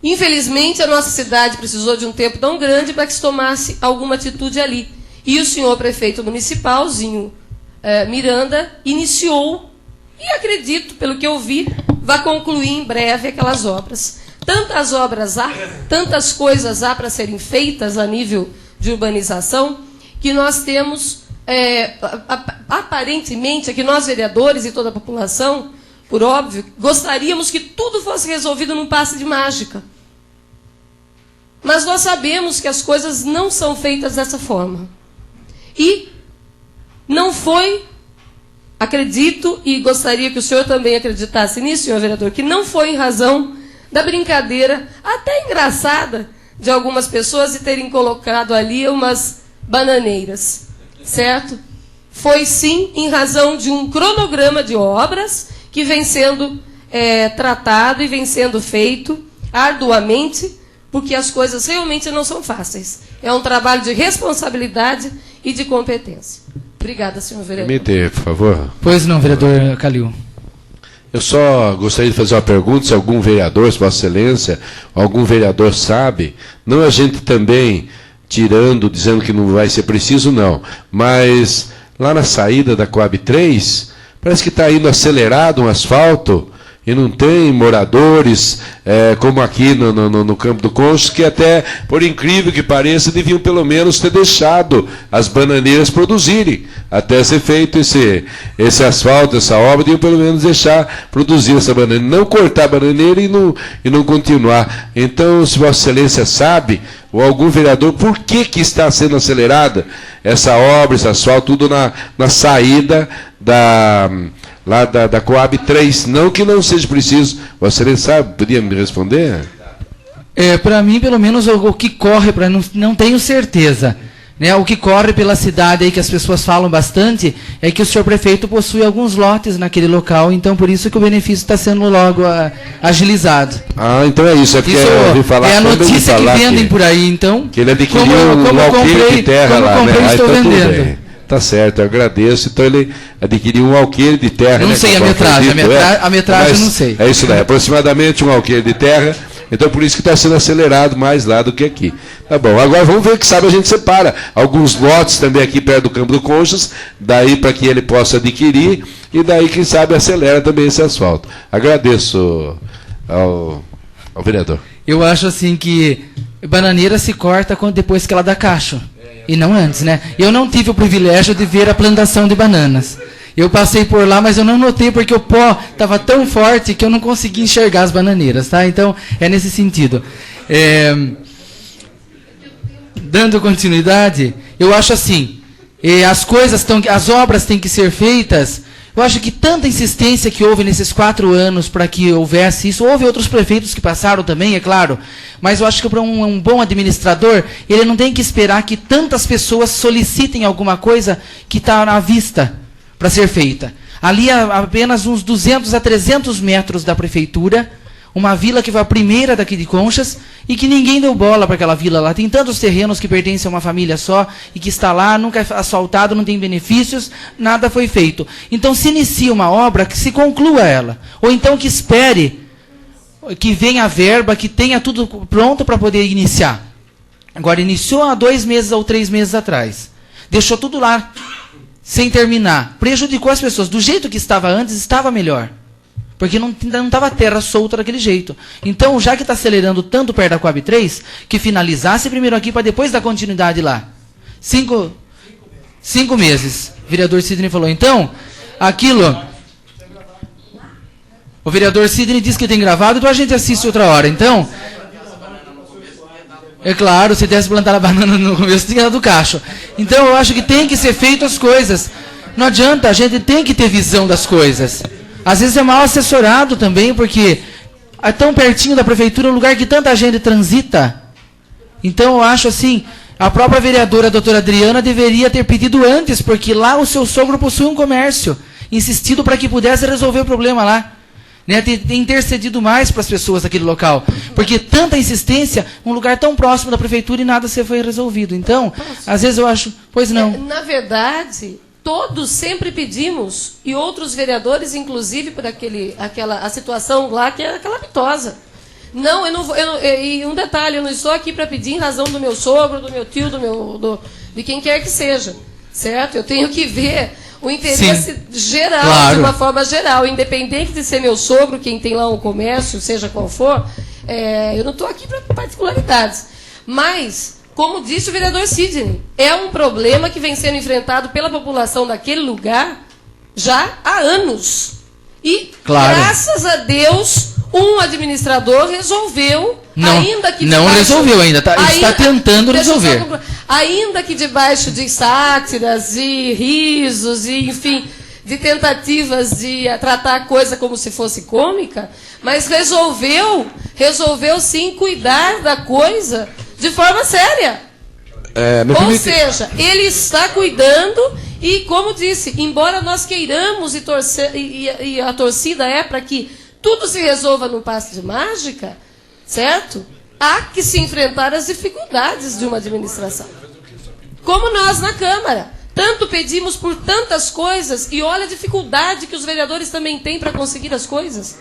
infelizmente, a nossa cidade precisou de um tempo tão grande para que se tomasse alguma atitude ali. E o senhor prefeito municipal, Zinho Miranda, iniciou, e acredito, pelo que eu vi, vai concluir em breve aquelas obras. Tantas obras há, tantas coisas há para serem feitas a nível de urbanização, que nós temos, aparentemente, aqui nós vereadores e toda a população, por óbvio, gostaríamos que tudo fosse resolvido num passe de mágica. Mas nós sabemos que as coisas não são feitas dessa forma. E não foi, acredito, e gostaria que o senhor também acreditasse nisso, senhor vereador, que não foi em razão da brincadeira, até engraçada, de algumas pessoas de terem colocado ali umas bananeiras, certo? Foi sim em razão de um cronograma de obras que vem sendo tratado e vem sendo feito arduamente, porque as coisas realmente não são fáceis. É um trabalho de responsabilidade e de competência. Obrigada, senhor vereador. Permite, por favor. Pois não, vereador Calil. Eu só gostaria de fazer uma pergunta, se algum vereador, se Vossa Excelência, algum vereador sabe, não a gente também tirando, dizendo que não vai ser preciso, não, mas lá na saída da Coab 3, parece que está indo acelerado um asfalto e não tem moradores, como aqui no Campo do Conchas, que até, por incrível que pareça, deviam pelo menos ter deixado as bananeiras produzirem. Até ser feito esse asfalto, essa obra, deviam pelo menos deixar produzir essa bananeira. Não cortar a bananeira e não continuar. Então, se Vossa Excelência sabe, ou algum vereador, por que está sendo acelerada essa obra, esse asfalto, tudo na saída da Coab 3, não que não seja preciso. Você sabe, podia me responder? Para mim, pelo menos, o que corre, não tenho certeza, né, o que corre pela cidade aí, que as pessoas falam bastante, é que o senhor prefeito possui alguns lotes naquele local, então por isso que o benefício está sendo logo agilizado. Ah, então é isso. Porque eu ouvi falar, é a notícia que vendem por aí, então. Que ele adquiriu um alqueire de terra lá, né? Estou vendendo. Tá certo, eu agradeço. Então ele adquiriu um alqueire de terra. Não sei a metragem, a metragem não sei. É isso daí, aproximadamente um alqueire de terra. Então por isso que está sendo acelerado mais lá do que aqui. Tá bom, agora vamos ver, que sabe a gente separa alguns lotes também aqui perto do Campo do Conchas, daí para que ele possa adquirir, e daí quem sabe acelera também esse asfalto. Agradeço ao vereador. Eu acho assim que bananeira se corta depois que ela dá cacho. E não antes, né? Eu não tive o privilégio de ver a plantação de bananas. Eu passei por lá, mas eu não notei porque o pó estava tão forte que eu não consegui enxergar as bananeiras, tá? Então, é nesse sentido. Dando continuidade, eu acho assim, as obras têm que ser feitas. Eu acho que tanta insistência que houve nesses 4 anos para que houvesse isso, houve outros prefeitos que passaram também, é claro, mas eu acho que para um bom administrador, ele não tem que esperar que tantas pessoas solicitem alguma coisa que está à vista para ser feita. Ali, a apenas uns 200 a 300 metros da prefeitura, uma vila que foi a primeira daqui de Conchas e que ninguém deu bola para aquela vila lá. Tem tantos terrenos que pertencem a uma família só e que está lá, nunca é asfaltado, não tem benefícios, nada foi feito. Então, se inicia uma obra, que se conclua ela. Ou então que espere que venha a verba, que tenha tudo pronto para poder iniciar. Agora, iniciou há 2 meses ou 3 meses atrás. Deixou tudo lá, sem terminar. Prejudicou as pessoas. Do jeito que estava antes, estava melhor. Porque não estava terra solta daquele jeito. Então, já que está acelerando tanto perto da Coab 3, que finalizasse primeiro aqui para depois dar continuidade lá. 5 meses. O vereador Sidney falou. Então, aquilo... O vereador Sidney disse que tem gravado, então a gente assiste outra hora. Então, é claro, se tivesse plantado a banana no começo, tinha dado do cacho. Então, eu acho que tem que ser feito as coisas. Não adianta, a gente tem que ter visão das coisas. Às vezes é mal assessorado também, porque é tão pertinho da prefeitura, um lugar que tanta gente transita. Então eu acho assim, a própria vereadora, a doutora Adriana, deveria ter pedido antes, porque lá o seu sogro possui um comércio, insistido para que pudesse resolver o problema lá. Né? Ter intercedido mais para as pessoas daquele local. Porque tanta insistência, um lugar tão próximo da prefeitura e nada se foi resolvido. Então, às vezes eu acho, pois não. Na verdade... Todos sempre pedimos, e outros vereadores, inclusive, por a situação lá que é calamitosa. Não, e um detalhe, eu não estou aqui para pedir em razão do meu sogro, do meu tio, de quem quer que seja, certo? Eu tenho que ver o interesse geral, claro, de uma forma geral, independente de ser meu sogro, quem tem lá um comércio, seja qual for, eu não estou aqui para particularidades. Mas... Como disse o vereador Sidney, é um problema que vem sendo enfrentado pela população daquele lugar já há anos. E, claro, graças a Deus, um administrador resolveu, ainda que... Não resolveu ainda, está tentando resolver. Ainda que debaixo de sátiras e risos, e enfim, de tentativas de tratar a coisa como se fosse cômica, mas resolveu sim cuidar da coisa de forma séria. Ou seja, ele está cuidando e, como disse, embora nós queiramos e a torcida é para que tudo se resolva num passe de mágica, certo? Há que se enfrentar as dificuldades de uma administração. Como nós na Câmara. Tanto pedimos por tantas coisas e olha a dificuldade que os vereadores também têm para conseguir as coisas.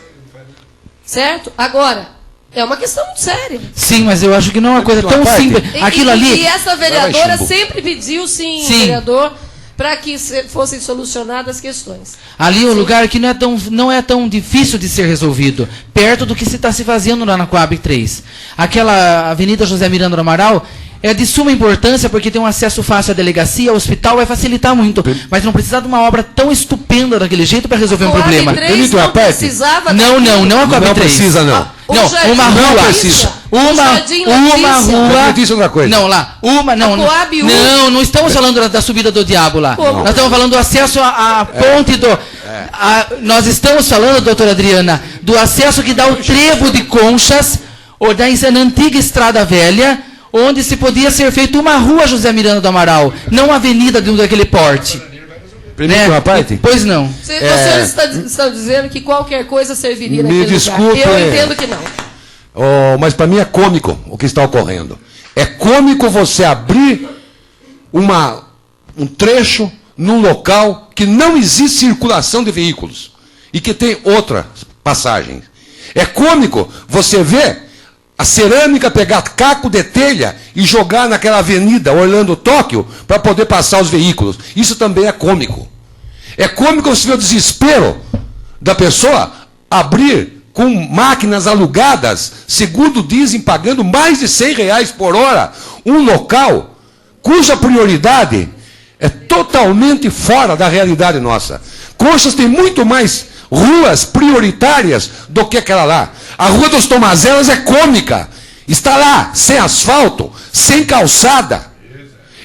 Certo? Agora... É uma questão muito séria. Sim, mas eu acho que não é uma coisa tão simples. Aquilo ali... E essa vereadora sempre pediu, sim, vereador, para que fossem solucionadas as questões. Ali é um lugar que não é tão difícil de ser resolvido, perto do que se está se fazendo lá na Coab 3. Aquela Avenida José Miranda do Amaral é de suma importância, porque tem um acesso fácil à delegacia, ao hospital, vai facilitar muito. Mas não precisa de uma obra tão estupenda daquele jeito para resolver um problema. Não precisava... Não a Coab 3. Não precisa, não. Não, uma rua. Não precisa. Uma rua. Disse outra coisa. Não, lá. Não estamos falando da subida do diabo lá. Como? Nós estamos falando do acesso à ponte do... nós estamos falando, doutora Adriana, do acesso que dá o trevo de Conchas, ou da antiga Estrada Velha, onde se podia ser feito uma rua José Miranda do Amaral, não uma avenida daquele porte. Permite uma parte? Pois não. Vocês estão dizendo que qualquer coisa serviria Me naquele desculpe, lugar. Eu entendo que não. Mas para mim é cômico o que está ocorrendo. É cômico você abrir um trecho num local que não existe circulação de veículos e que tem outras passagens. É cômico você ver a cerâmica pegar caco de telha e jogar naquela avenida Orlando-Tóquio para poder passar os veículos. Isso também é cômico. É cômico você ver o desespero da pessoa abrir com máquinas alugadas, segundo dizem, pagando mais de R$100 por hora, um local cuja prioridade é totalmente fora da realidade nossa. Conchas tem muito mais ruas prioritárias do que aquela lá. A Rua dos Tomazelas é cômica. Está lá, sem asfalto, sem calçada.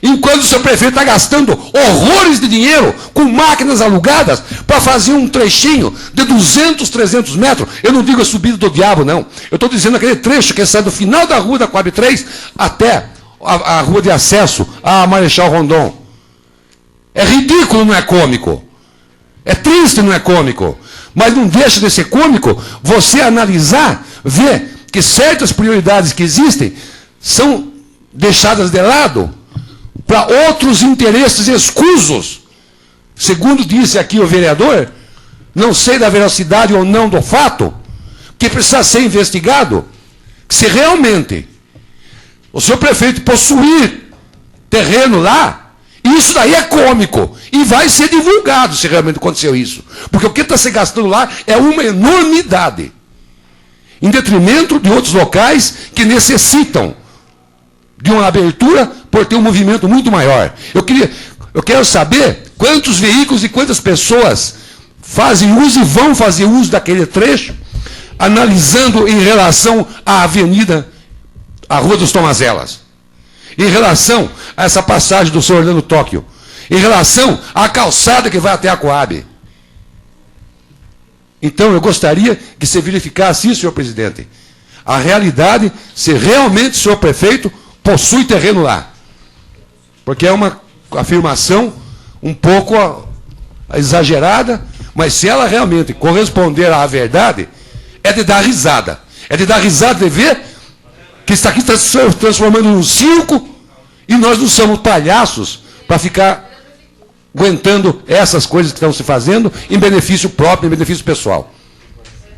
Enquanto o seu prefeito está gastando horrores de dinheiro com máquinas alugadas para fazer um trechinho de 200, 300 metros. Eu não digo a subida do diabo, não. Eu estou dizendo aquele trecho que sai do final da rua da Coab 3 até a rua de acesso à Marechal Rondon. É ridículo, não é cômico. É triste, não é cômico. Mas não deixa de ser cômico você analisar, ver que certas prioridades que existem são deixadas de lado para outros interesses escusos. Segundo disse aqui o vereador, não sei da veracidade ou não do fato, que precisa ser investigado, se realmente o senhor prefeito possuir terreno lá, isso daí é cômico, e vai ser divulgado se realmente aconteceu isso. Porque o que está se gastando lá é uma enormidade, em detrimento de outros locais que necessitam de uma abertura por ter um movimento muito maior. Eu quero saber quantos veículos e quantas pessoas fazem uso e vão fazer uso daquele trecho, analisando em relação à avenida, a Rua dos Tomazelas, em relação a essa passagem do senhor Orlando Tóquio, em relação à calçada que vai até a Coab. Então eu gostaria que você verificasse isso, senhor presidente. A realidade, se realmente o senhor prefeito possui terreno lá. Porque é uma afirmação um pouco exagerada, mas se ela realmente corresponder à verdade, é de dar risada. É de dar risada de ver que está aqui se transformando num circo e nós não somos palhaços para ficar aguentando essas coisas que estão se fazendo em benefício próprio, em benefício pessoal.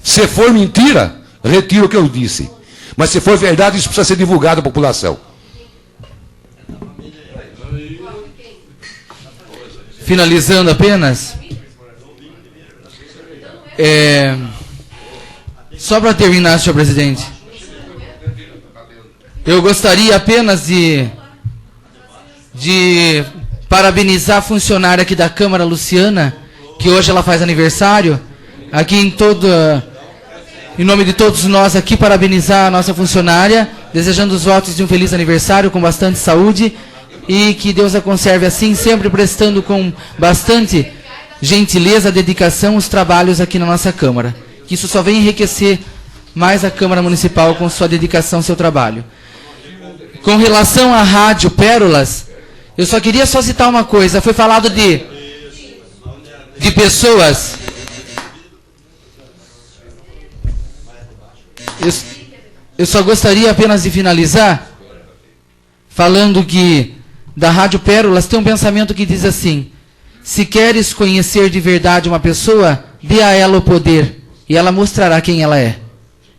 Se for mentira, retiro o que eu disse. Mas se for verdade, isso precisa ser divulgado à população. Finalizando apenas, só para terminar, senhor presidente, eu gostaria apenas de parabenizar a funcionária aqui da Câmara, Luciana, que hoje ela faz aniversário, aqui em nome de todos nós aqui, parabenizar a nossa funcionária, desejando os votos de um feliz aniversário, com bastante saúde, e que Deus a conserve assim, sempre prestando com bastante gentileza, dedicação, os trabalhos aqui na nossa Câmara. Que isso só vem enriquecer mais a Câmara Municipal com sua dedicação, seu trabalho. Com relação à Rádio Pérolas, eu só queria citar uma coisa. Foi falado de pessoas... Eu só gostaria apenas de finalizar falando que da Rádio Pérolas tem um pensamento que diz assim: se queres conhecer de verdade uma pessoa, dê a ela o poder e ela mostrará quem ela é.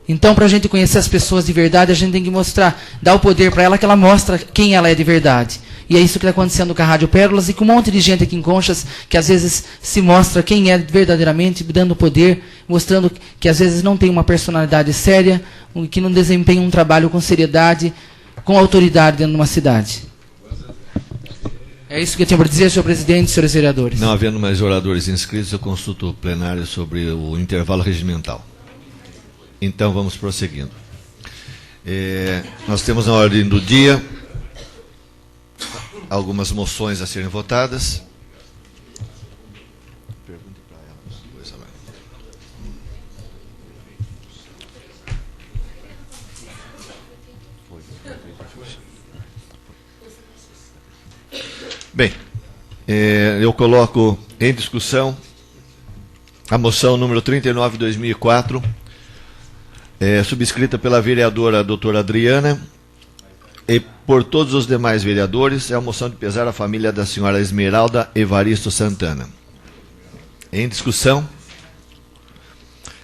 Então, para a gente conhecer as pessoas de verdade, a gente tem que mostrar, dar o poder para ela, que ela mostra quem ela é de verdade. E é isso que está acontecendo com a Rádio Pérolas e com um monte de gente aqui em Conchas, que às vezes se mostra quem é verdadeiramente, dando poder, mostrando que às vezes não tem uma personalidade séria, que não desempenha um trabalho com seriedade, com autoridade dentro de uma cidade. É isso que eu tinha para dizer, senhor presidente, senhores vereadores. Não havendo mais oradores inscritos, eu consulto o plenário sobre o intervalo regimental. Então, vamos prosseguindo. Nós temos na ordem do dia algumas moções a serem votadas. Pergunte para ela uma coisa lá. Bem, eu coloco em discussão a moção número 39/2004, subscrita pela vereadora doutora Adriana e por todos os demais vereadores. É a moção de pesar à família da senhora Esmeralda Evaristo Santana. Em discussão?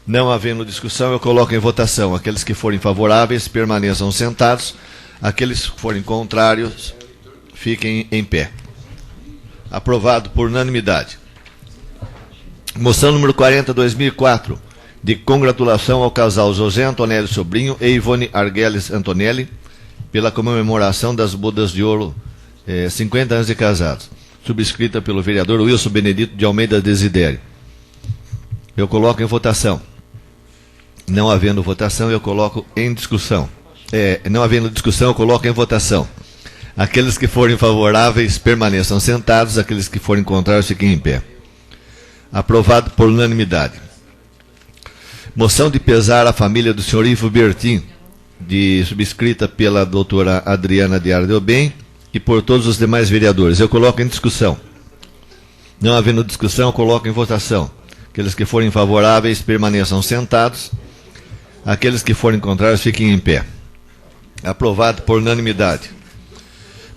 Não havendo discussão, eu coloco em votação. Aqueles que forem favoráveis permaneçam sentados, aqueles que forem contrários fiquem em pé. Aprovado por unanimidade. Moção número 40/2004, de congratulação ao casal José Antonelli Sobrinho e Ivone Arguelles Antonelli pela comemoração das bodas de ouro 50 anos de casados, subscrita pelo vereador Wilson Benedito de Almeida Desidério. Eu coloco em votação. Não havendo votação, eu coloco em discussão. Não havendo discussão, eu coloco em votação. Aqueles que forem favoráveis permaneçam sentados, aqueles que forem contrários fiquem em pé. Aprovado por unanimidade. Moção de pesar à família do senhor Ivo Bertin, subscrita pela doutora Adriana de Ardelbem e por todos os demais vereadores. Eu coloco em discussão. Não havendo discussão, eu coloco em votação. Aqueles que forem favoráveis permaneçam sentados, aqueles que forem contrários fiquem em pé. Aprovado por unanimidade.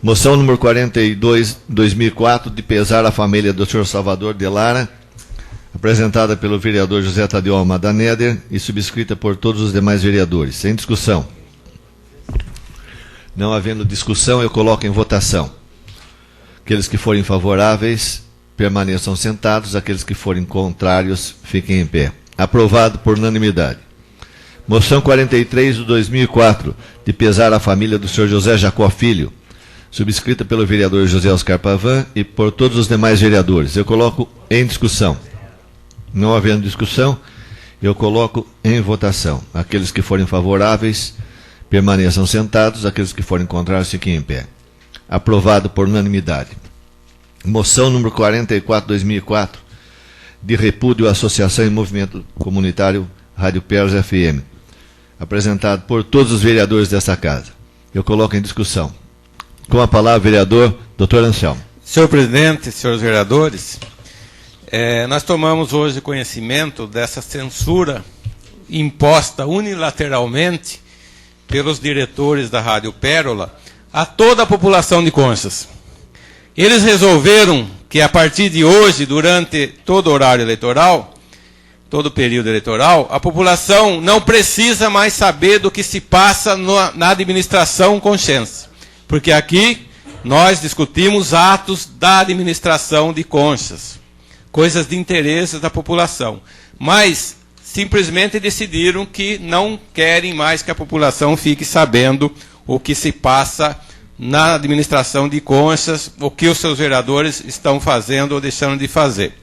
Moção número 42, 2004, de pesar à família do senhor Salvador de Lara, apresentada pelo vereador José Tadeu Almada Neder e subscrita por todos os demais vereadores. Sem discussão. Não havendo discussão, eu coloco em votação. Aqueles que forem favoráveis permaneçam sentados, aqueles que forem contrários fiquem em pé. Aprovado por unanimidade. Moção 43 de 2004, de pesar à família do senhor José Jacó Filho, subscrita pelo vereador José Oscar Pavan e por todos os demais vereadores. Eu coloco em discussão. Não havendo discussão, eu coloco em votação. Aqueles que forem favoráveis permaneçam sentados, aqueles que forem contrários fiquem em pé. Aprovado por unanimidade. Moção número 44, 2004, de repúdio à Associação e Movimento Comunitário Rádio Peras FM, apresentado por todos os vereadores desta casa. Eu coloco em discussão. Com a palavra, vereador Dr. Anselmo. Senhor presidente, senhores vereadores, nós tomamos hoje conhecimento dessa censura imposta unilateralmente pelos diretores da Rádio Pérola a toda a população de Conchas. Eles resolveram que a partir de hoje, durante todo o horário eleitoral, todo o período eleitoral, a população não precisa mais saber do que se passa na administração conchense. Porque aqui nós discutimos atos da administração de Conchas, coisas de interesse da população. Mas simplesmente decidiram que não querem mais que a população fique sabendo o que se passa na administração de Conchas, o que os seus vereadores estão fazendo ou deixando de fazer.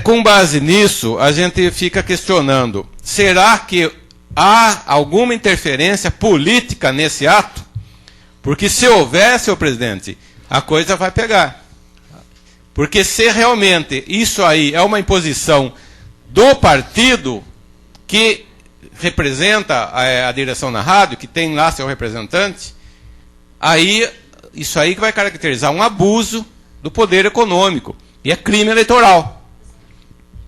Com base nisso, a gente fica questionando, será que há alguma interferência política nesse ato? Porque se houver, senhor presidente, a coisa vai pegar. Porque se realmente isso aí é uma imposição do partido que representa a direção da rádio, que tem lá seu representante, aí isso aí que vai caracterizar um abuso do poder econômico. E é crime eleitoral.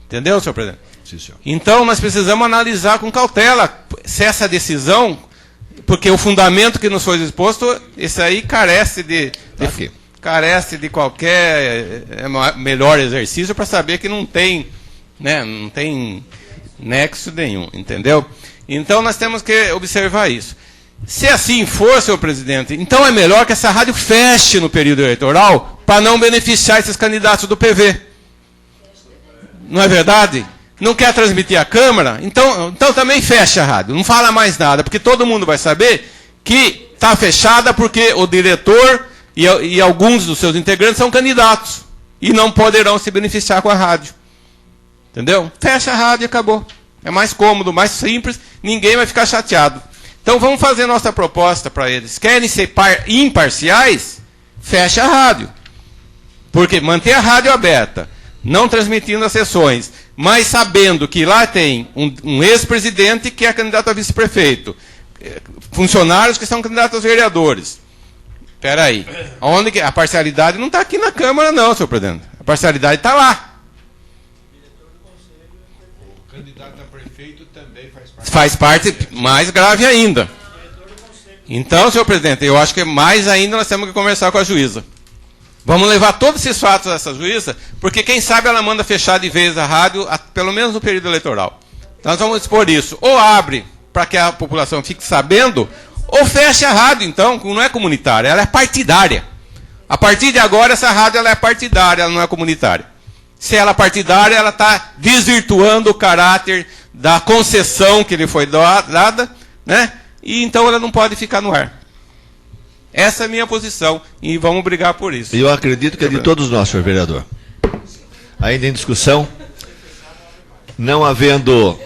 Entendeu, senhor presidente? Sim, senhor. Então, nós precisamos analisar com cautela se essa decisão, porque o fundamento que nos foi exposto, esse aí carece de qualquer melhor exercício para saber que não tem, não tem nexo nenhum, entendeu? Então, nós temos que observar isso. Se assim for, senhor presidente, então é melhor que essa rádio feche no período eleitoral para não beneficiar esses candidatos do PV. Não é verdade? Não quer transmitir a Câmara? Então também fecha a rádio. Não fala mais nada, porque todo mundo vai saber que está fechada porque o diretor e alguns dos seus integrantes são candidatos e não poderão se beneficiar com a rádio. Entendeu? Fecha a rádio e acabou. É mais cômodo, mais simples, ninguém vai ficar chateado. Então vamos fazer nossa proposta para eles. Querem ser imparciais? Fecha a rádio. Porque manter a rádio aberta, não transmitindo as sessões, mas sabendo que lá tem um ex-presidente que é candidato a vice-prefeito, funcionários que são candidatos a vereadores. Espera aí. Onde a parcialidade não está aqui na Câmara, não, senhor presidente. A parcialidade está lá. O candidato a prefeito também faz parte. Faz parte, mais grave ainda. Então, senhor presidente, eu acho que mais ainda nós temos que conversar com a juíza. Vamos levar todos esses fatos a essa juíza, porque quem sabe ela manda fechar de vez a rádio, pelo menos no período eleitoral. Então, nós vamos expor isso. Ou abre para que a população fique sabendo, ou fecha a rádio, então, não é comunitária, ela é partidária. A partir de agora, essa rádio ela é partidária, ela não é comunitária. Se ela é partidária, ela está desvirtuando o caráter da concessão que lhe foi dada, né? E então ela não pode ficar no ar. Essa é a minha posição e vamos brigar por isso. E eu acredito que é de todos nós, senhor vereador. Ainda em discussão? Não havendo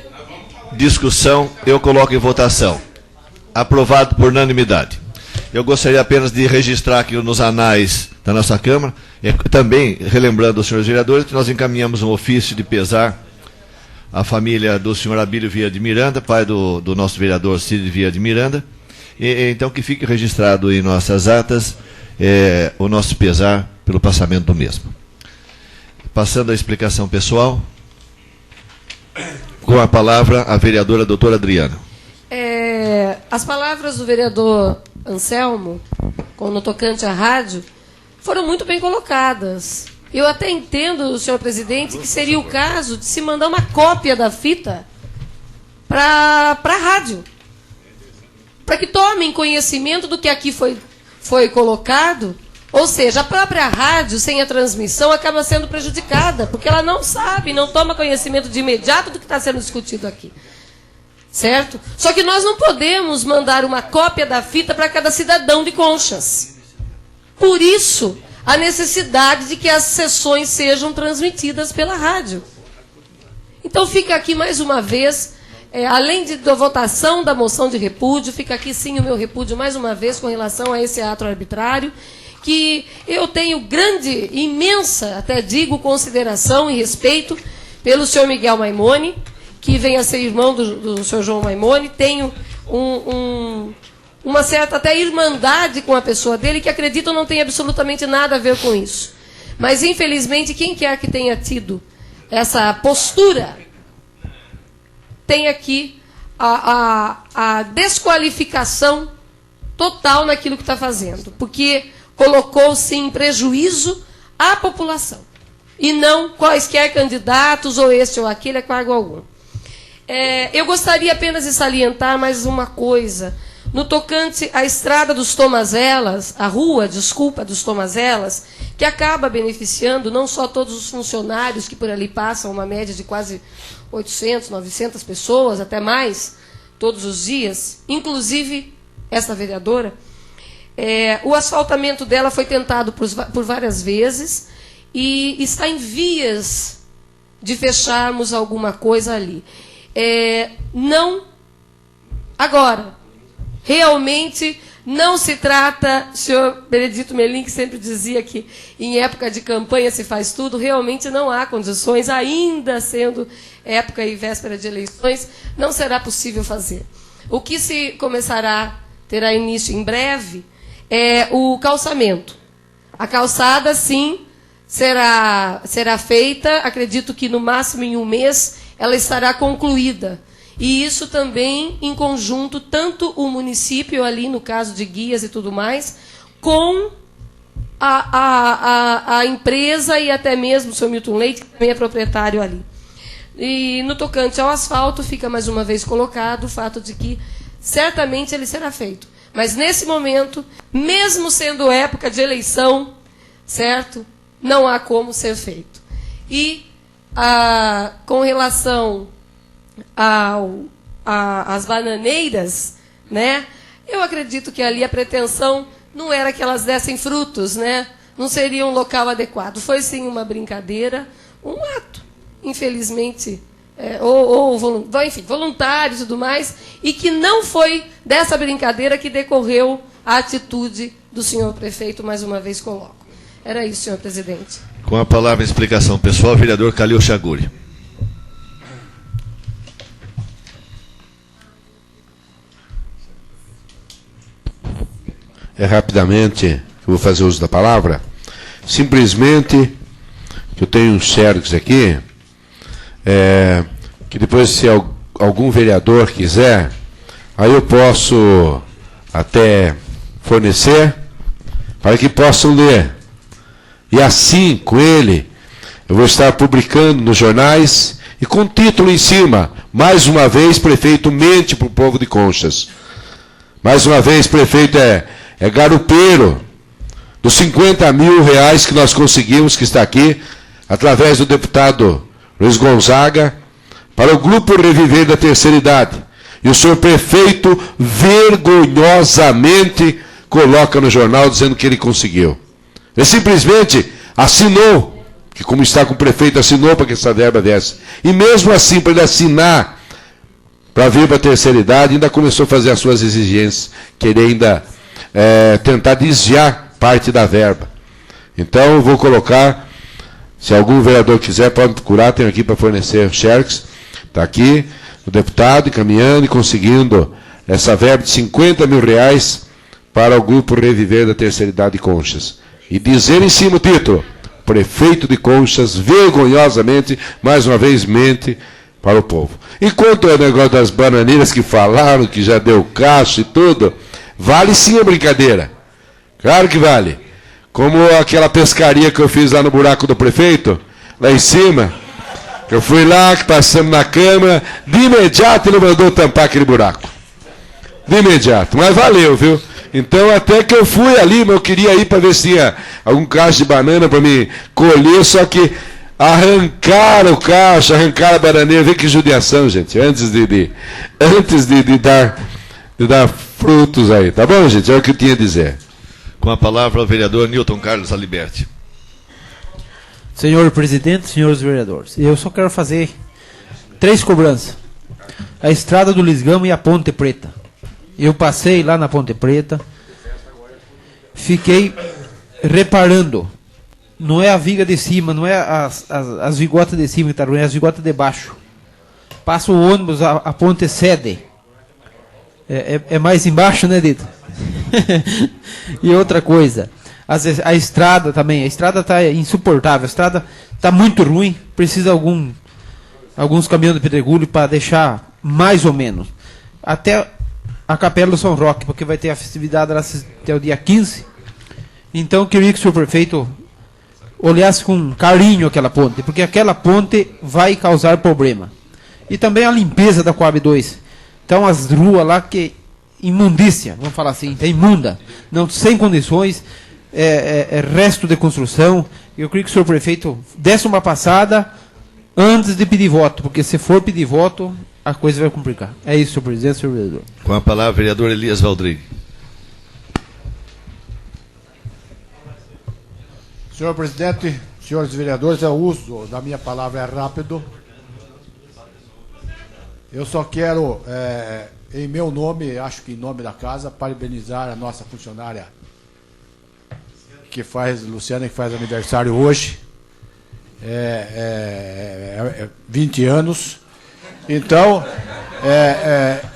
discussão, eu coloco em votação. Aprovado por unanimidade. Eu gostaria apenas de registrar aqui nos anais da nossa Câmara, também relembrando aos senhores vereadores, que nós encaminhamos um ofício de pesar à família do senhor Abílio Vieira de Miranda, pai do nosso vereador Cid Vieira de Miranda. Então que fique registrado em nossas atas o nosso pesar pelo passamento do mesmo. Passando à explicação pessoal, com a palavra a vereadora doutora Adriana. As palavras do vereador Anselmo, no tocante à rádio, foram muito bem colocadas. Eu até entendo, senhor presidente, que seria o caso de se mandar uma cópia da fita para a rádio, para que tomem conhecimento do que aqui foi colocado. Ou seja, a própria rádio, sem a transmissão, acaba sendo prejudicada, porque ela não sabe, não toma conhecimento de imediato do que está sendo discutido aqui. Certo? Só que nós não podemos mandar uma cópia da fita para cada cidadão de Conchas. Por isso, a necessidade de que as sessões sejam transmitidas pela rádio. Então fica aqui mais uma vez, além da votação da moção de repúdio, fica aqui sim o meu repúdio mais uma vez com relação a esse ato arbitrário, que eu tenho grande, imensa, até digo, consideração e respeito pelo senhor Miguel Maimone, que vem a ser irmão do senhor João Maimone. Tenho uma certa até irmandade com a pessoa dele, que acredito não tem absolutamente nada a ver com isso. Mas, infelizmente, quem quer que tenha tido essa postura, tem aqui a desqualificação total naquilo que está fazendo. Porque colocou, sim, em prejuízo à população. E não quaisquer candidatos, ou este ou aquele, a cargo algum. Eu gostaria apenas de salientar mais uma coisa. No tocante à estrada dos Tomazelas, a rua, desculpa, dos Tomazelas, que acaba beneficiando não só todos os funcionários que por ali passam, uma média de quase 800, 900 pessoas, até mais, todos os dias, inclusive esta vereadora. O asfaltamento dela foi tentado por várias vezes e está em vias de fecharmos alguma coisa ali. Não agora. Realmente não se trata, o senhor Benedito Melim, que sempre dizia que em época de campanha se faz tudo, realmente não há condições, ainda sendo época e véspera de eleições, não será possível fazer. O que se terá início em breve, é o calçamento. A calçada, sim, será feita, acredito que no máximo em um mês ela estará concluída. E isso também em conjunto, tanto o município ali, no caso de guias e tudo mais, com a empresa e até mesmo o senhor Milton Leite, que também é proprietário ali. E no tocante ao asfalto, fica mais uma vez colocado o fato de que certamente ele será feito. Mas nesse momento, mesmo sendo época de eleição, certo? Não há como ser feito. E com relação às bananeiras, né? Eu acredito que ali a pretensão não era que elas dessem frutos, né? Não seria um local adequado. Foi sim uma brincadeira, um ato, infelizmente, enfim, voluntário e tudo mais, e que não foi dessa brincadeira que decorreu a atitude do senhor prefeito, mais uma vez coloco. Era isso, senhor presidente. Com a palavra, explicação pessoal, vereador Calil Chaguri. Rapidamente, eu vou fazer uso da palavra. Simplesmente, que eu tenho uns xerox aqui, que depois, se algum vereador quiser, aí eu posso até fornecer, para que possam ler. E assim, com ele, eu vou estar publicando nos jornais, e com título em cima, mais uma vez, prefeito mente para o povo de Conchas. Mais uma vez, prefeito é garupeiro dos 50 mil reais que nós conseguimos, que está aqui, através do deputado Luiz Gonzaga, para o Grupo Reviver da Terceira Idade. E o senhor prefeito vergonhosamente coloca no jornal dizendo que ele conseguiu. Ele simplesmente assinou, que como está com o prefeito, assinou para que essa verba desse. E mesmo assim, para ele assinar, para vir para a terceira idade, ainda começou a fazer as suas exigências, querer ainda tentar desviar parte da verba. Então, eu vou colocar, se algum vereador quiser, pode procurar, tenho aqui para fornecer o Xerox, está aqui, o deputado encaminhando e conseguindo essa verba de R$50 mil para o Grupo Reviver da Terceira Idade de Conchas. E dizer em cima o título, prefeito de Conchas, vergonhosamente, mais uma vez, mente para o povo. Enquanto é o negócio das bananeiras que falaram, que já deu caixa e tudo, vale sim a brincadeira. Claro que vale. Como aquela pescaria que eu fiz lá no buraco do prefeito, lá em cima, que eu fui lá, passando na câmera, de imediato ele mandou tampar aquele buraco. De imediato, mas valeu, viu? Então até que eu fui ali, mas eu queria ir para ver se tinha algum cacho de banana para me colher, só que arrancaram o cacho, arrancaram a bananeira, vê que judiação, gente, antes de dar frutos aí, tá bom, gente? É o que eu tinha a dizer. Com a palavra o vereador Newton Carlos Aliberti. Senhor presidente, senhores vereadores, eu só quero fazer 3 cobranças. A estrada do Lisgamo e a Ponte Preta. Eu passei lá na Ponte Preta, fiquei reparando, não é a viga de cima, não é as vigotas de cima que está ruim, é as vigotas de baixo. Passa o ônibus, a ponte cede. É mais embaixo, né, Dito? E outra coisa, a estrada também, a estrada está insuportável, a estrada está muito ruim, precisa alguns caminhões de pedregulho para deixar mais ou menos. Até a Capela do São Roque, porque vai ter a festividade lá até o dia 15. Então eu queria que o senhor prefeito olhasse com carinho aquela ponte, porque aquela ponte vai causar problema. E também a limpeza da Coab 2. Então as ruas lá que imundícia, vamos falar assim, é imunda, não, sem condições, é resto de construção. Eu queria que o senhor prefeito desse uma passada antes de pedir voto, porque se for pedir voto, a coisa vai complicar. É isso, senhor presidente, senhor vereador. Com a palavra, vereador Elias Valdrigue. Senhor presidente, senhores vereadores, o uso da minha palavra é rápido. Eu só quero, em meu nome, acho que em nome da casa, parabenizar a nossa funcionária Luciana, que faz aniversário hoje. 20 anos. Então,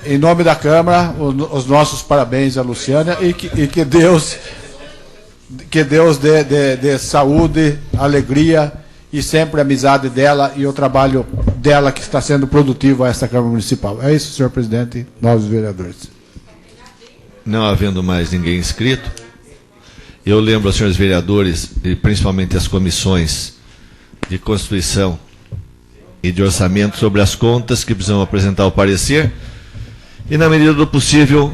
em nome da Câmara, os nossos parabéns à Luciana e que Deus dê saúde, alegria e sempre a amizade dela e o trabalho dela que está sendo produtivo a esta Câmara Municipal. É isso, senhor presidente, novos vereadores. Não havendo mais ninguém inscrito, eu lembro aos senhores vereadores, e principalmente as comissões de Constituição e de Orçamento, sobre as contas que precisam apresentar o parecer e, na medida do possível,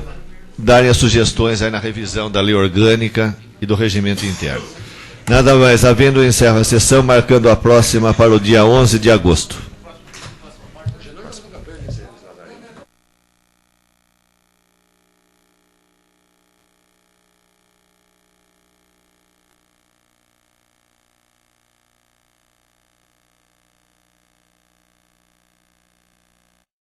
darem as sugestões aí na revisão da lei orgânica e do regimento interno. Nada mais, havendo, encerro a sessão, marcando a próxima para o dia 11 de agosto.